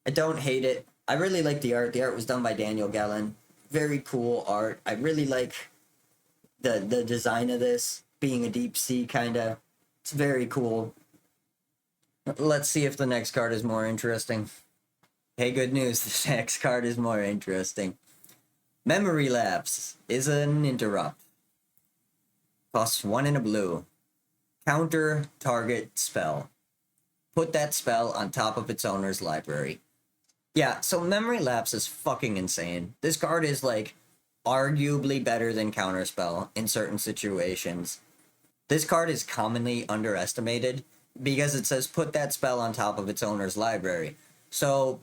I don't hate it. I really like the art. The art was done by Daniel Gallen. Very cool art. I really like the design of this being a deep sea kind of. It's very cool. Let's see if the next card is more interesting. Hey, good news. The next card is more interesting. Memory Lapse is an interrupt. Costs 1 in a blue. Counter target spell. Put that spell on top of its owner's library. Yeah, so Memory Lapse is fucking insane. This card is like arguably better than Counterspell in certain situations. This card is commonly underestimated because it says put that spell on top of its owner's library. So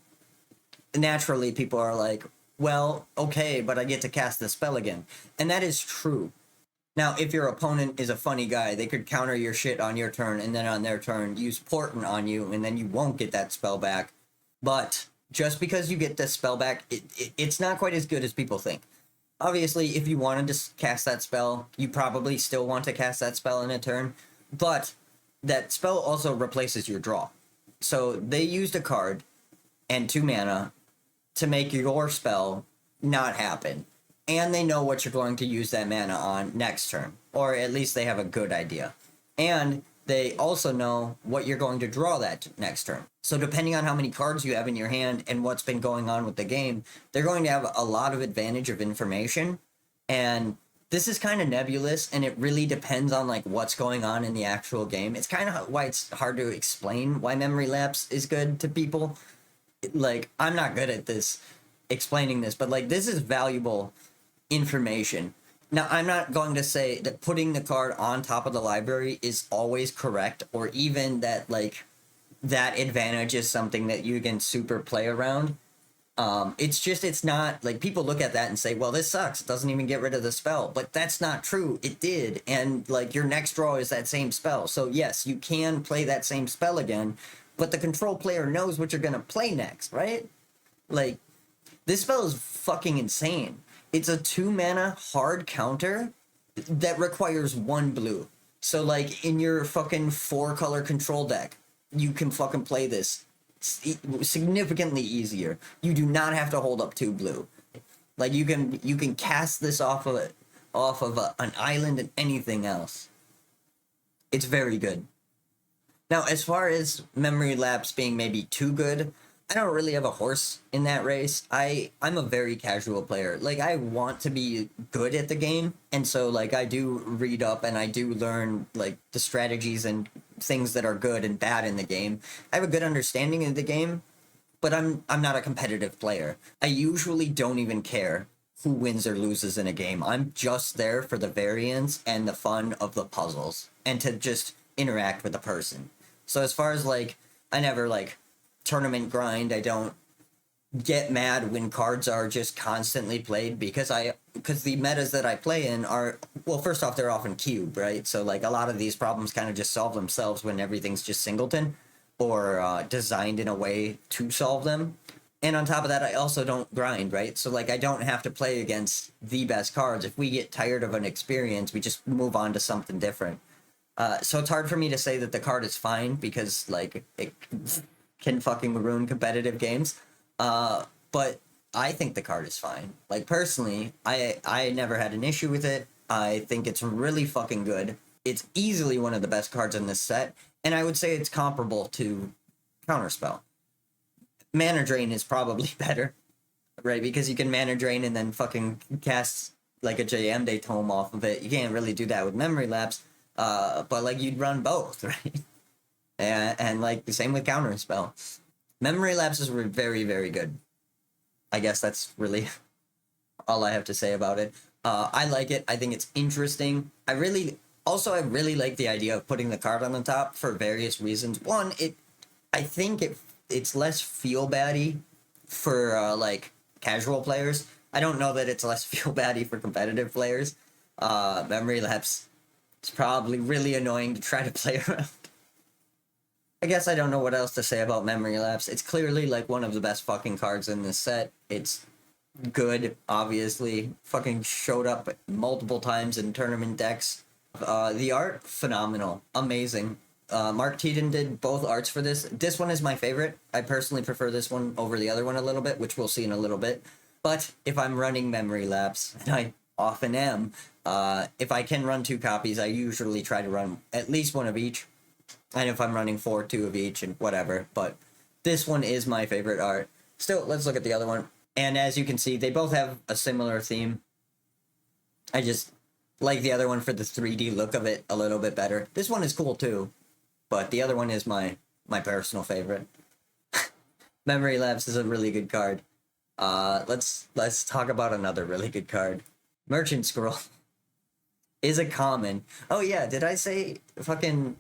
naturally people are like, well, okay, but I get to cast the spell again. And that is true. Now, if your opponent is a funny guy, they could counter your shit on your turn and then on their turn use Portent on you, and then you won't get that spell back. But just because you get this spell back, it's not quite as good as people think. Obviously, if you wanted to cast that spell, you probably still want to cast that spell in a turn, but that spell also replaces your draw. So they used a card and 2 mana to make your spell not happen. And they know what you're going to use that mana on next turn. Or at least they have a good idea. And they also know what you're going to draw that next turn. So depending on how many cards you have in your hand and what's been going on with the game, they're going to have a lot of advantage of information. And this is kind of nebulous, and it really depends on like what's going on in the actual game. It's kind of why it's hard to explain why Memory Lapse is good to people. Like, I'm not good at this, explaining this, but like this is valuable information. Now, I'm not going to say that putting the card on top of the library is always correct, or even that like that advantage is something that you can super play around. It's just, it's not like people look at that and say, well, this sucks, it doesn't even get rid of the spell, but that's not true. It did. And like your next draw is that same spell, so yes, you can play that same spell again, but the control player knows what you're gonna play next, right? Like, this spell is fucking insane. It's a 2 mana hard counter that requires 1 blue. So like in your fucking 4 color control deck, you can fucking play this significantly easier. You do not have to hold up 2 blue. Like you can cast this off of an island and anything else. It's very good. Now, as far as Memory Lapse being maybe too good, I don't really have a horse in that race. I'm a very casual player. Like, I want to be good at the game, and so like I do read up and I do learn like the strategies and things that are good and bad in the game. I have a good understanding of the game, but I'm not a competitive player. I usually don't even care who wins or loses in a game. I'm just there for the variance and the fun of the puzzles and to just interact with the person. So as far as like, I never like tournament grind. I don't get mad when cards are just constantly played because the metas that I play in are, well, first off, they're often cube, right? So like a lot of these problems kind of just solve themselves when everything's just singleton or designed in a way to solve them. And on top of that, I also don't grind, right? So like I don't have to play against the best cards. If we get tired of an experience, we just move on to something different. So it's hard for me to say that the card is fine because like it can fucking ruin competitive games. But I think the card is fine. Like personally, I never had an issue with it. I think it's really fucking good. It's easily one of the best cards in this set, and I would say it's comparable to Counterspell. Mana Drain is probably better, right? Because you can Mana Drain and then fucking cast like a JM Tome off of it. You can't really do that with Memory Lapse, but like you'd run both, right? And like the same with Counter Spell. Memory Lapses were very, very good. I guess that's really all I have to say about it. I like it. I think it's interesting. I really like the idea of putting the card on the top for various reasons. One, I think it's less feel baddy for like casual players. I don't know that it's less feel baddy for competitive players. Memory Lapse is probably really annoying to try to play around. I guess I don't know what else to say about Memory Lapse. It's clearly like one of the best fucking cards in this set. It's good, obviously. Fucking showed up multiple times in tournament decks. The art, phenomenal. Amazing. Mark Teaton did both arts for this. This one is my favorite. I personally prefer this one over the other one a little bit, which we'll see in a little bit. But if I'm running Memory Lapse, and I often am, if I can run 2 copies, I usually try to run at least one of each. And if I'm running 4, 2 of each and whatever. But this one is my favorite art. Still, let's look at the other one. And as you can see, they both have a similar theme. I just like the other one for the 3D look of it a little bit better. This one is cool too, but the other one is my personal favorite. Memory Lapse is a really good card. Let's talk about another really good card. Merchant Scroll is a common. Oh yeah, did I say fucking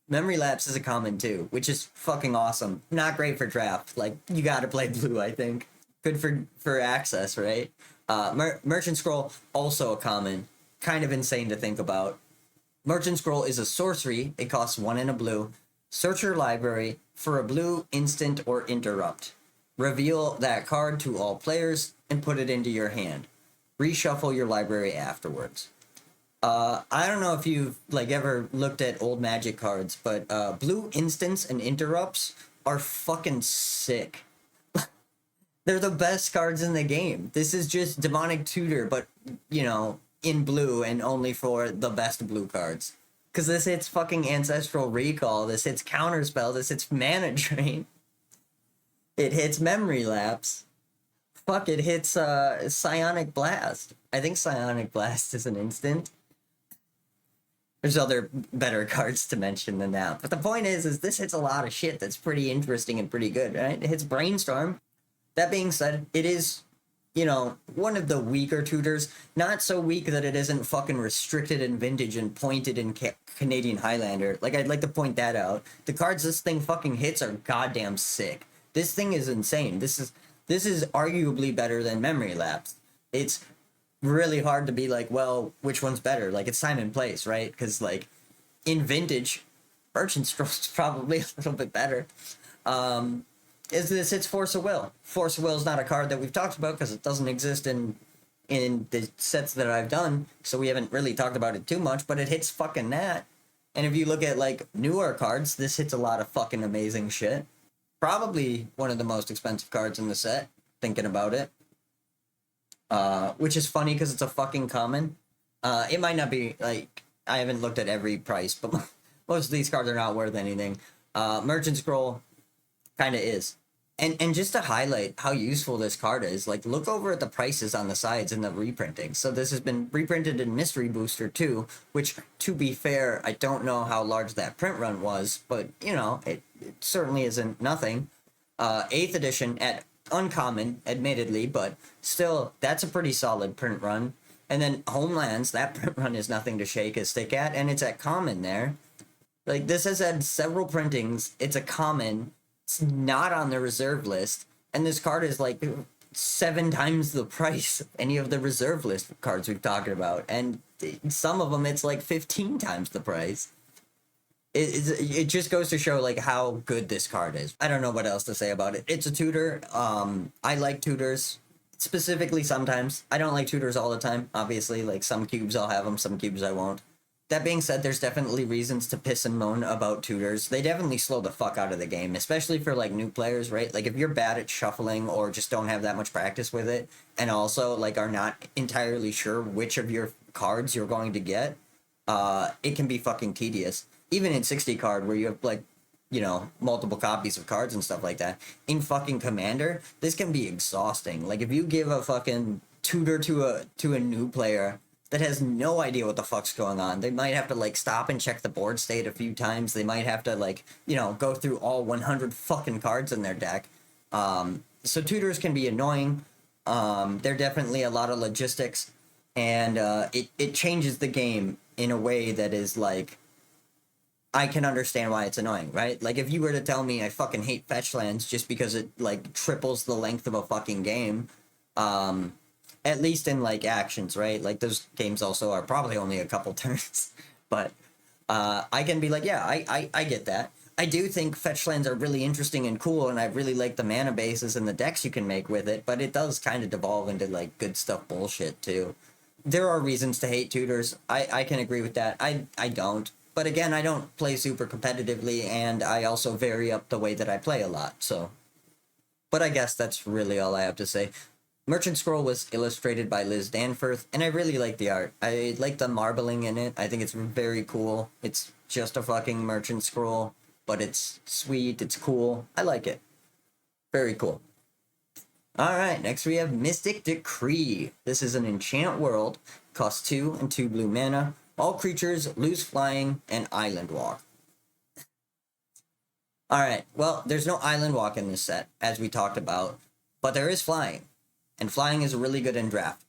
Memory Lapse is a common too, which is fucking awesome. Not great for draft. Like you gotta play blue, I think. Good for access, right? Merchant Scroll, also a common. Kind of insane to think about. Merchant Scroll is a sorcery. It costs 1 and a blue. Search your library for a blue instant or interrupt. Reveal that card to all players and put it into your hand. Reshuffle your library afterwards. I don't know if you've like ever looked at old Magic cards, but blue instants and interrupts are fucking sick. They're the best cards in the game. This is just Demonic Tutor, but, you know, in blue and only for the best blue cards. Because this hits fucking Ancestral Recall, this hits Counterspell, this hits Mana Drain. It hits Memory Lapse. Fuck, it hits Psionic Blast. I think Psionic Blast is an instant. There's other better cards to mention than that. But the point is this hits a lot of shit that's pretty interesting and pretty good, right? It hits Brainstorm. That being said, it is, you know, one of the weaker tutors. Not so weak that it isn't fucking restricted in Vintage and pointed in Canadian Highlander. Like, I'd like to point that out. The cards this thing fucking hits are goddamn sick. This thing is insane. This is arguably better than Memory Lapse. It's really hard to be like, well, which one's better? Like, it's time and place, right? Because, like, in Vintage, Merchant Scroll's probably a little bit better. Is this hits Force of Will. Force of Will is not a card that we've talked about because it doesn't exist in the sets that I've done, so we haven't really talked about it too much, but it hits fucking that. And if you look at, like, newer cards, this hits a lot of fucking amazing shit. Probably one of the most expensive cards in the set, thinking about it. Which is funny because it's a fucking common. It might not be, like, I haven't looked at every price, but most of these cards are not worth anything. Merchant Scroll kind of is. And just to highlight how useful this card is, like, look over at the prices on the sides in the reprinting. So this has been reprinted in Mystery Booster 2, which, to be fair, I don't know how large that print run was, but, you know, it certainly isn't nothing. 8th edition at uncommon, admittedly, but still, that's a pretty solid print run. And then Homelands, that print run is nothing to shake a stick at, and it's at common there. Like, this has had several printings. It's a common. It's not on the reserve list, and this card is like 7 times the price of any of the reserve list cards we've talked about, and some of them it's like 15 times the price. It just goes to show like how good this card is. I don't know what else to say about it. It's a tutor. I like tutors, specifically sometimes. I don't like tutors all the time, obviously. Like, some cubes I'll have them, some cubes I won't. That being said, there's definitely reasons to piss and moan about tutors. They definitely slow the fuck out of the game, especially for, like, new players, right? Like, if you're bad at shuffling or just don't have that much practice with it, and also, like, are not entirely sure which of your cards you're going to get, it can be fucking tedious. Even in 60 card, where you have, like, multiple copies of cards and stuff like that. In fucking Commander, this can be exhausting. Like if you give a fucking tutor to a new player that has no idea what the fuck's going on, they might have to like stop and check the board state a few times. They might have to like, go through all 100 fucking cards in their deck. So tutors can be annoying. They're definitely a lot of logistics, and it changes the game in a way that is like, I can understand why it's annoying, right? Like if you were to tell me I fucking hate fetch lands just because it like triples the length of a fucking game, at least in like actions, right? Like those games also are probably only a couple turns, but I can be like, yeah, I get that. I do think fetch lands are really interesting and cool, and I really like the mana bases and the decks you can make with it, but it does kind of devolve into like good stuff bullshit too. There are reasons to hate tutors. I can agree with that. I don't. But again, I don't play super competitively, and I also vary up the way that I play a lot, so. But I guess that's really all I have to say. Merchant Scroll was illustrated by Liz Danforth, and I really like the art. I like the marbling in it. I think it's very cool. It's just a fucking Merchant Scroll, but it's sweet, it's cool. I like it. Very cool. Alright, next we have Mystic Decree. This is an enchant world, costs 2 and 2 blue mana. All creatures lose flying and island walk. Alright, well, there's no island walk in this set, as we talked about, but there is flying. And flying is really good in draft.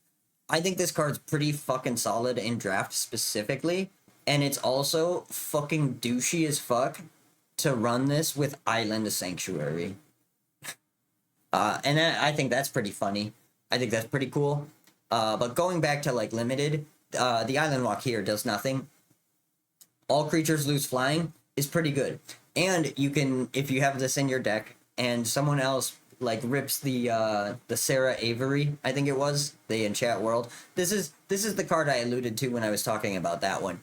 I think this card's pretty fucking solid in draft specifically, and it's also fucking douchey as fuck to run this with Island Sanctuary. And I think that's pretty funny. I think that's pretty cool. But going back to like limited, the Island Walk here does nothing. All creatures lose flying is pretty good. And you can, if you have this in your deck, and someone else like rips the Sarah Avery, I think it was, the Enchant World. This is the card I alluded to when I was talking about that one.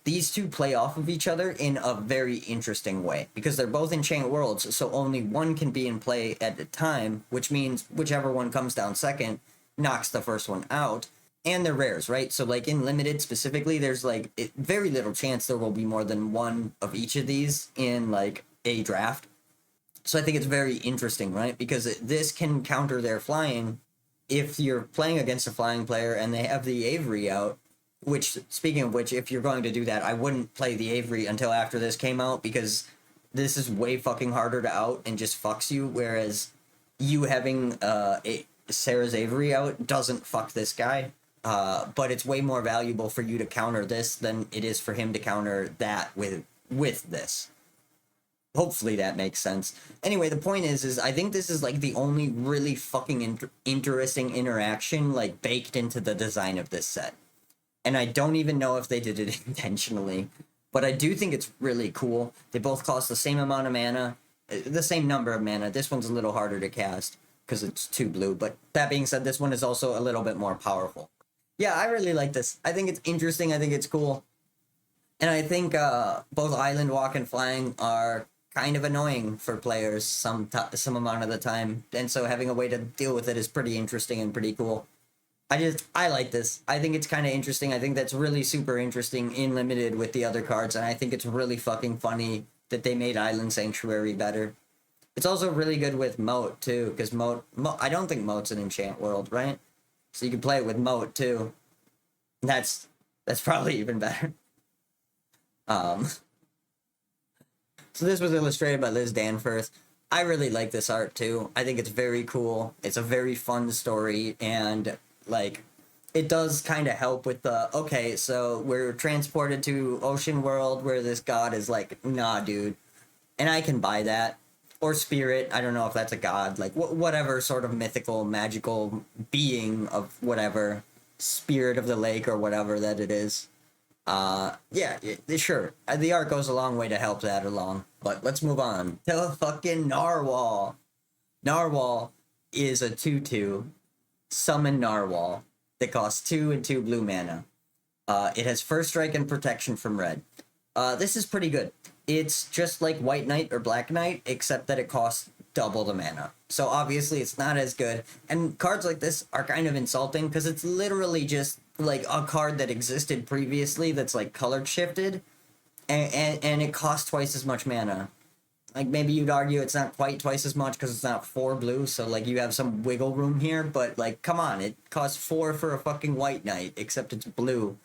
These two play off of each other in a very interesting way because they're both enchant worlds, so only one can be in play at a time, which means whichever one comes down second knocks the first one out. And they're rares, right? So like in limited specifically, there's like very little chance there will be more than one of each of these in like a draft. So I think it's very interesting, right? Because this can counter their flying if you're playing against a flying player and they have the Avery out. Which, speaking of which, if you're going to do that, I wouldn't play the Avery until after this came out, because this is way fucking harder to out and just fucks you, whereas you having Sarah's Avery out doesn't fuck this guy, but it's way more valuable for you to counter this than it is for him to counter that with this. Hopefully that makes sense. Anyway, the point is I think this is like the only really fucking interesting interaction like baked into the design of this set. And I don't even know if they did it intentionally, but I do think it's really cool. They both cost the same amount of mana, the same number of mana. This one's a little harder to cast because it's 2 blue, but that being said, this one is also a little bit more powerful. Yeah, I really like this. I think it's interesting. I think it's cool. And I think both Island Walk and Flying are kind of annoying for players some amount of the time. And so having a way to deal with it is pretty interesting and pretty cool. I like this. I think it's kind of interesting. I think that's really super interesting in limited with the other cards, and I think it's really fucking funny that they made Island Sanctuary better. It's also really good with Moat too, because Moat I don't think Moat's an enchant world, right? So you can play it with Moat too. That's probably even better. So this was illustrated by Liz Danforth. I really like this art too. I think it's very cool. It's a very fun story, and like it does kind of help with the, okay, so we're transported to Ocean World where this god is like, nah, dude. And I can buy that. Or spirit, I don't know if that's a god, like whatever sort of mythical, magical being of whatever, spirit of the lake or whatever that it is. Yeah, sure. The art goes a long way to help that along. But let's move on to fucking Narwhal. Narwhal is a 2/2 summon Narwhal that costs 2 and 2 blue mana. It has first strike and protection from red. This is pretty good. It's just like White Knight or Black Knight, except that it costs double the mana. So obviously it's not as good. And cards like this are kind of insulting because it's literally just like a card that existed previously that's like color shifted, and it costs twice as much mana. Like maybe you'd argue it's not quite twice as much because it's not 4 blue, so like you have some wiggle room here. But like, come on, it costs 4 for a fucking white knight, except it's blue.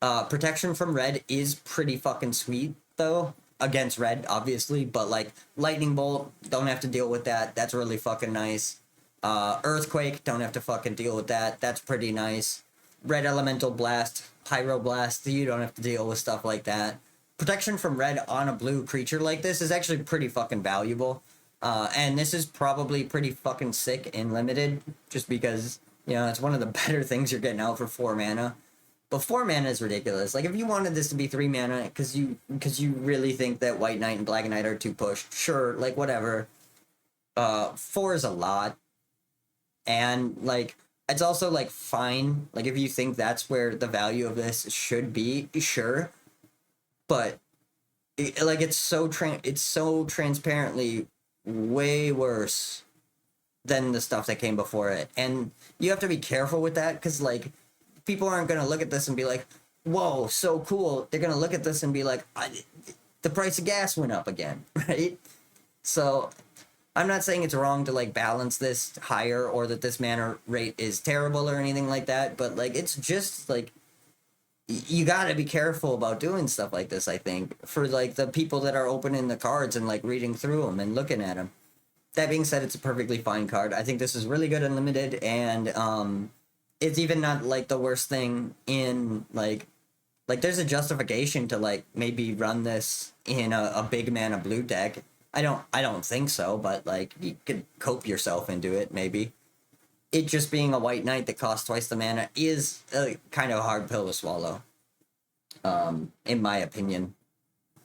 Protection from red is pretty fucking sweet though, against red, obviously. But like lightning bolt, don't have to deal with that. That's really fucking nice. Earthquake, don't have to fucking deal with that. That's pretty nice. Red elemental blast, pyroblast, you don't have to deal with stuff like that. Protection from red on a blue creature like this is actually pretty fucking valuable. And this is probably pretty fucking sick in limited, just because, you know, it's one of the better things you're getting out for 4 mana. But 4 mana is ridiculous. Like, if you wanted this to be 3 mana, because you really think that White Knight and Black Knight are too pushed, sure, like, whatever. 4 is a lot. And, like, it's also, like, fine. Like, if you think that's where the value of this should be, sure. But, it's so transparently way worse than the stuff that came before it. And you have to be careful with that, because, like, people aren't going to look at this and be like, whoa, so cool. They're going to look at this and be like, the price of gas went up again, right? So I'm not saying it's wrong to like balance this higher or that this mana rate is terrible or anything like that, but like it's just like you got to be careful about doing stuff like this, I think, for like the people that are opening the cards and like reading through them and looking at them. That being said, it's a perfectly fine card. I think this is really good and limited, and it's even not like the worst thing in like there's a justification to like maybe run this in a big mana blue deck. I don't think so, but like you could cope yourself into it maybe. It just being a white knight that costs twice the mana is kind of a hard pill to swallow, in my opinion.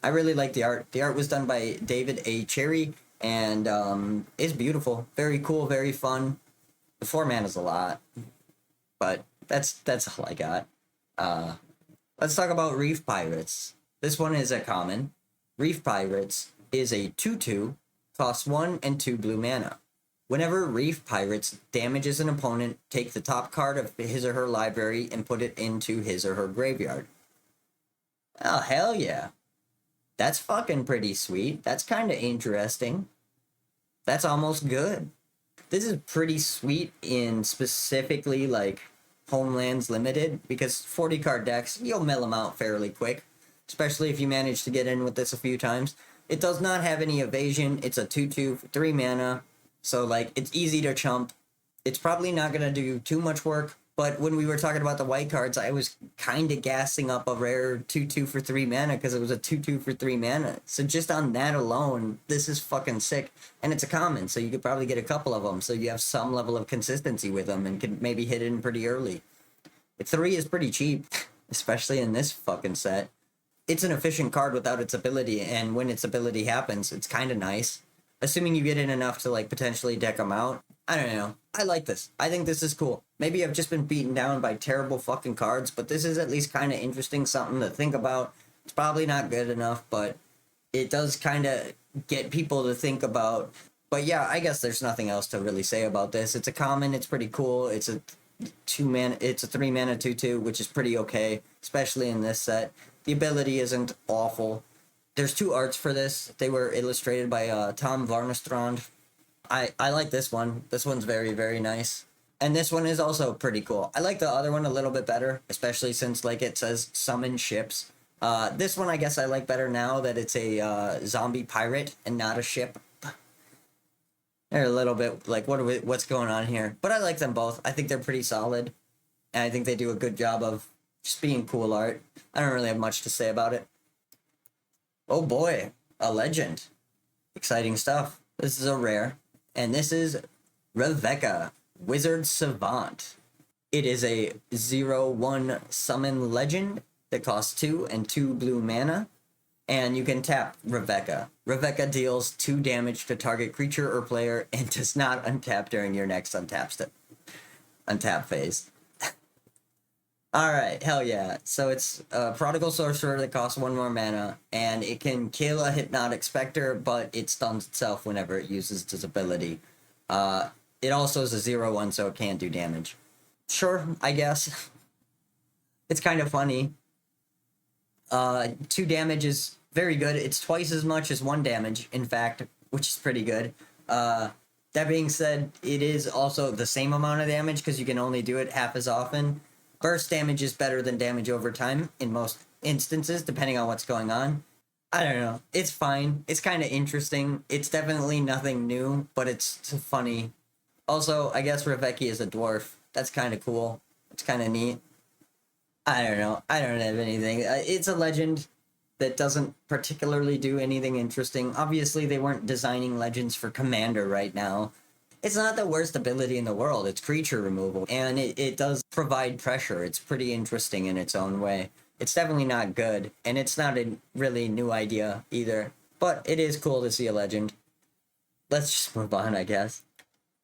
I really like the art. The art was done by David A. Cherry, and it's beautiful, very cool, very fun. The 4 mana is a lot, but that's all I got. Let's talk about Reef Pirates. This one is a common. Reef Pirates is a 2/2, costs 1 and 2 blue mana. Whenever Reef Pirates damages an opponent, take the top card of his or her library and put it into his or her graveyard. Oh, hell yeah. That's fucking pretty sweet. That's kind of interesting. That's almost good. This is pretty sweet in specifically like Homelands Limited, because 40 card decks, you'll mill them out fairly quick, especially if you manage to get in with this a few times. It does not have any evasion. It's a 2/2 for 3 mana, so like it's easy to chump. It's probably not going to do too much work, but when we were talking about the white cards, I was kind of gassing up a rare 2/2 for 3 mana because it was a 2/2 for 3 mana. So just on that alone, this is fucking sick. And it's a common, so you could probably get a couple of them, so you have some level of consistency with them and can maybe hit in pretty early. 3 is pretty cheap, especially in this fucking set. It's an efficient card without its ability, and when its ability happens, it's kind of nice. Assuming you get in enough to like potentially deck them out. I don't know. I like this. I think this is cool. Maybe I've just been beaten down by terrible fucking cards, but this is at least kind of interesting, something to think about. It's probably not good enough, but it does kind of get people to think about. But yeah, I guess there's nothing else to really say about this. It's a common. It's pretty cool. It's a 3 mana 2/2, which is pretty okay, especially in this set. The ability isn't awful. There's 2 arts for this. They were illustrated by Tom Varnestrand. I like this one. This one's very, very nice. And this one is also pretty cool. I like the other one a little bit better, especially since like it says summon ships. This one I guess I like better now that it's a zombie pirate and not a ship. They're a little bit like, what's going on here? But I like them both. I think they're pretty solid. And I think they do a good job of just being cool art. I don't really have much to say about it. Oh boy, a legend. Exciting stuff. This is a rare. And this is Rebecca, Wizard Savant. It is a 0/1 summon legend that costs 2 and 2 blue mana. And you can tap Rebecca. Rebecca deals 2 damage to target creature or player and does not untap during your next untap phase. Alright, hell yeah. So it's a Prodigal Sorcerer that costs 1 more mana, and it can kill a Hypnotic Spectre, but it stuns itself whenever it uses its ability. It also is a 0/1, so it can't do damage. Sure, I guess. It's kind of funny. 2 damage is Very good. It's twice as much as 1 damage, in fact, which is pretty good. Uh, that being said, it is also the same amount of damage because you can only do it half as often. Burst damage is better than damage over time in most instances, depending on what's going on. I don't know. It's fine. It's kind of interesting. It's definitely nothing new, but it's funny. Also, I guess Raveki is a dwarf. That's kind of cool. It's kind of neat. I don't know. I don't have anything. It's a legend that doesn't particularly do anything interesting. Obviously, they weren't designing legends for Commander right now. It's not the worst ability in the world. It's creature removal, and it does provide pressure. It's pretty interesting in its own way. It's definitely not good, and it's not a really new idea either. But it is cool to see a legend. Let's just move on, I guess.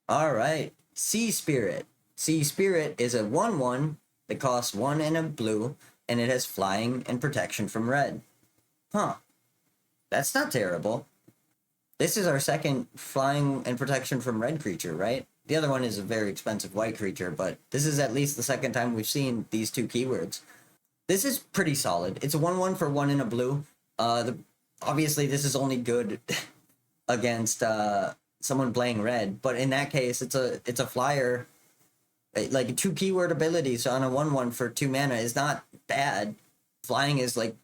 All right. Sea Spirit. Sea Spirit is a 1/1 that costs 1 and a blue, and it has flying and protection from red. Huh. That's not terrible. This is our second flying and protection from red creature, right? The other one is a very expensive white creature, but this is at least the second time we've seen these two keywords. This is pretty solid. It's a 1/1 for 1 and a blue. Obviously, this is only good against someone playing red, but in that case, it's a flyer. Like 2 keyword abilities on a 1/1 for 2 mana is not bad. Flying is like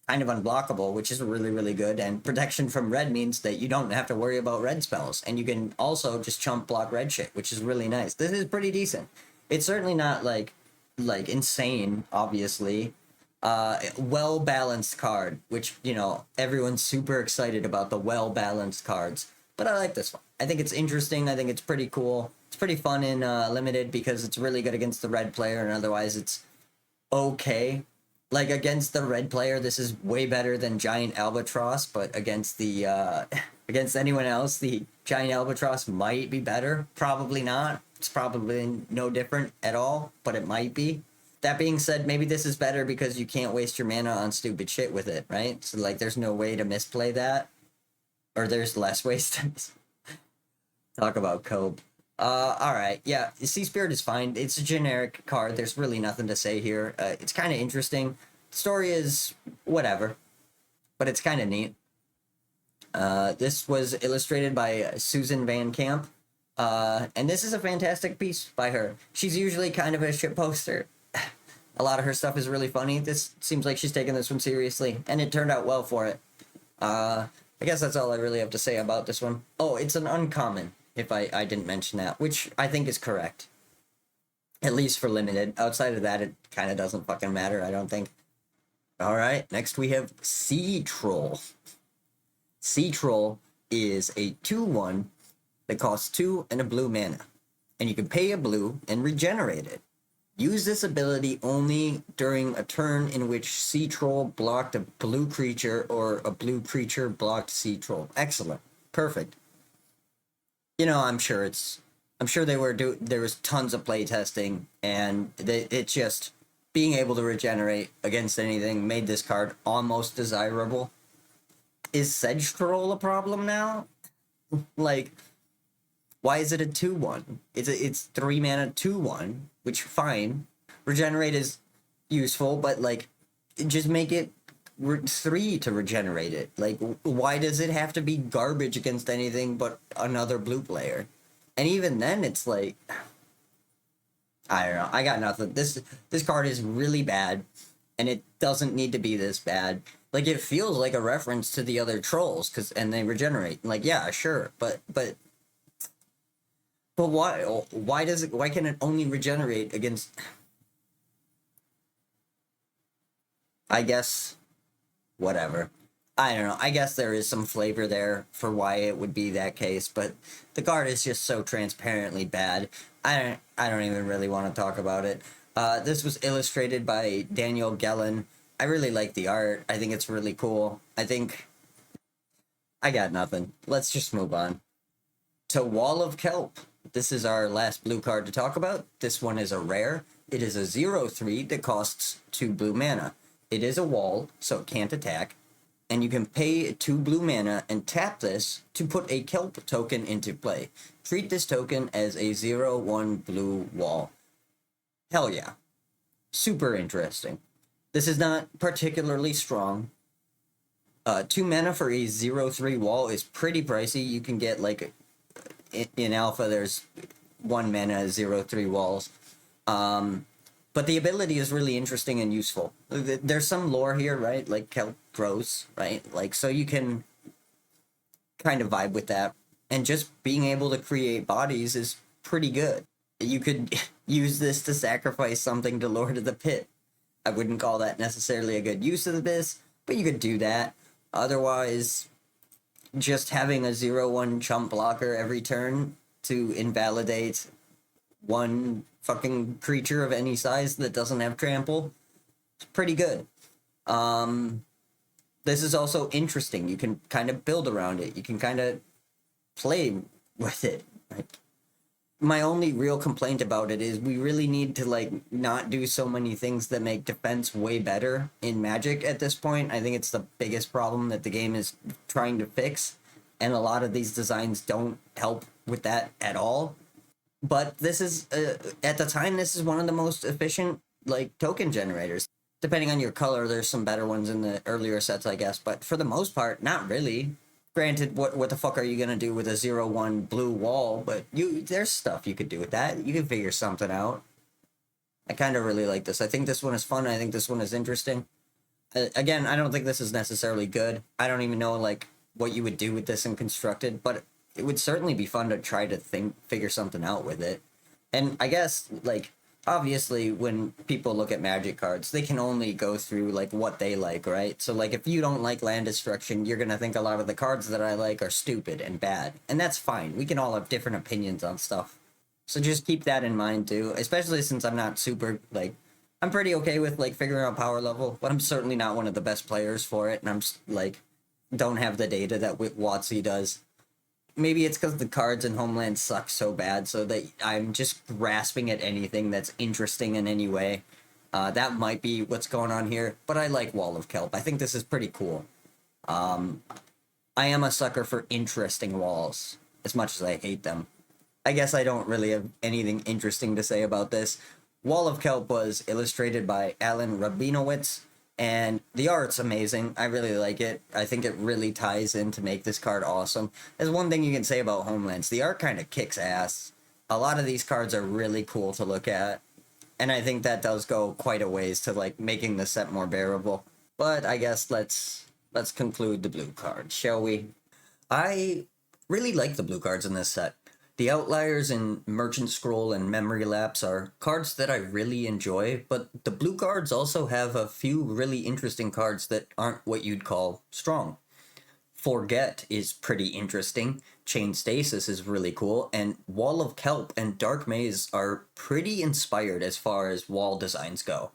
kind of unblockable, which is really, really good. And protection from red means that you don't have to worry about red spells. And you can also just chump block red shit, which is really nice. This is pretty decent. It's certainly not like insane, obviously. Well balanced card, which, you know, everyone's super excited about the well balanced cards. But I like this one. I think it's interesting. I think it's pretty cool. It's pretty fun in limited because it's really good against the red player, and otherwise it's okay. Like against the red player, this is way better than Giant Albatross, but against the against anyone else, the Giant Albatross might be better. Probably not. It's probably no different at all, but it might be. That being said, maybe this is better because you can't waste your mana on stupid shit with it, right? So like, there's no way to misplay that, or there's less ways to talk about cope. All right, yeah, Sea Spirit is fine. It's a generic card. There's really nothing to say here. It's kind of interesting. The story is whatever, but it's kind of neat. This was illustrated by Susan Van Camp, and this is a fantastic piece by her. She's usually kind of a shit poster. A lot of her stuff is really funny. This seems like she's taking this one seriously, and it turned out well for it. I guess that's all I really have to say about this one. Oh, it's an uncommon, if I didn't mention that, which I think is correct. At least for limited. Outside of that, it kind of doesn't fucking matter, I don't think. Alright, next we have Sea Troll. Sea Troll is a 2/1 that costs 2 and a blue mana. And you can pay a blue and regenerate it. Use this ability only during a turn in which Sea Troll blocked a blue creature or a blue creature blocked Sea Troll. Excellent. Perfect. You know, I'm sure there was tons of playtesting, and it's just being able to regenerate against anything made this card almost desirable. Is Sedge Troll a problem now? Like, why is it a 2/1? It's 3 mana 2/1, which fine. Regenerate is useful, but like, just make it 3 to regenerate it. Like, why does it have to be garbage against anything but another blue player? And even then, it's like, I don't know. I got nothing. This card is really bad, and it doesn't need to be this bad. Like, it feels like a reference to the other trolls, and they regenerate. Like, yeah, sure, but why? Why can it only regenerate against? I guess, whatever. I don't know. I guess there is some flavor there for why it would be that case, but the card is just so transparently bad. I don't even really want to talk about it. This was illustrated by Daniel Gellin. I really like the art. I think it's really cool. I got nothing. Let's just move on to Wall of Kelp. This is our last blue card to talk about. This one is a rare. It is a 0/3 that costs 2 blue mana. It is a wall, so it can't attack. And you can pay 2 blue mana and tap this to put a kelp token into play. Treat this token as a 0/1 blue wall. Hell yeah. Super interesting. This is not particularly strong. 2 mana for a 0/3 wall is pretty pricey. You can get like in alpha, there's 1 mana 0/3 walls. But the ability is really interesting and useful. There's some lore here, right? Like kelp grows, right? Like, so you can kind of vibe with that. And just being able to create bodies is pretty good. You could use this to sacrifice something to Lord of the Pit. I wouldn't call that necessarily a good use of this, but you could do that. Otherwise, just having a 0/1 chump blocker every turn to invalidate one fucking creature of any size that doesn't have trample, it's pretty good. This is also interesting. You can kind of build around it. You can kind of play with it. Like, my only real complaint about it is we really need to like not do so many things that make defense way better in Magic at this point. I think it's the biggest problem that the game is trying to fix, and a lot of these designs don't help with that at all. But this is at the time, this is one of the most efficient like token generators. Depending on your color, there's some better ones in the earlier sets, I guess, but for the most part, not really. Granted, what the fuck are you gonna do with a 0/1 blue wall? But there's stuff you could do with that. You can figure something out. I kind of really like this. I think this one is fun. I think this one is interesting. Again, I don't think this is necessarily good. I don't even know like what you would do with this in constructed, but it would certainly be fun to try to figure something out with it. And I guess like obviously when people look at Magic cards, they can only go through like what they like, right? So like if you don't like land destruction, you're gonna think a lot of the cards that I like are stupid and bad, and that's fine. We can all have different opinions on stuff, so just keep that in mind too. Especially since I'm not super like I'm pretty okay with like figuring out power level, but I'm certainly not one of the best players for it, and I'm like don't have the data that WotC does. Maybe it's because the cards in Homeland suck so bad, so that I'm just grasping at anything that's interesting in any way. That might be what's going on here, but I like Wall of Kelp. I think this is pretty cool. I am a sucker for interesting walls, as much as I hate them. I guess I don't really have anything interesting to say about this. Wall of Kelp was illustrated by Alan Rabinowitz, and the art's amazing. I really like it. I think it really ties in to make this card awesome. There's one thing you can say about Homelands. The art kind of kicks ass. A lot of these cards are really cool to look at, and I think that does go quite a ways to like making the set more bearable. But I guess let's conclude the blue card, shall we? I really like the blue cards in this set. The Outliers in Merchant Scroll and Memory Lapse are cards that I really enjoy, but the blue cards also have a few really interesting cards that aren't what you'd call strong. Forget is pretty interesting, Chain Stasis is really cool, and Wall of Kelp and Dark Maze are pretty inspired as far as wall designs go.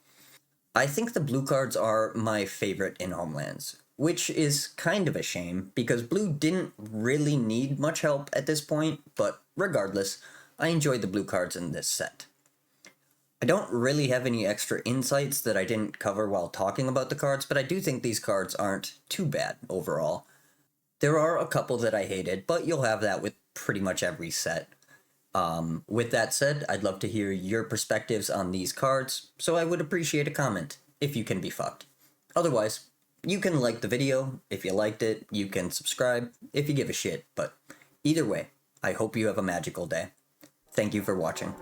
I think the blue cards are my favorite in Homelands, which is kind of a shame because blue didn't really need much help at this point, but regardless, I enjoyed the blue cards in this set. I don't really have any extra insights that I didn't cover while talking about the cards, but I do think these cards aren't too bad overall. There are a couple that I hated, but you'll have that with pretty much every set. With that said, I'd love to hear your perspectives on these cards, so I would appreciate a comment, if you can be fucked. Otherwise, you can like the video if you liked it, you can subscribe if you give a shit, but either way, I hope you have a magical day. Thank you for watching.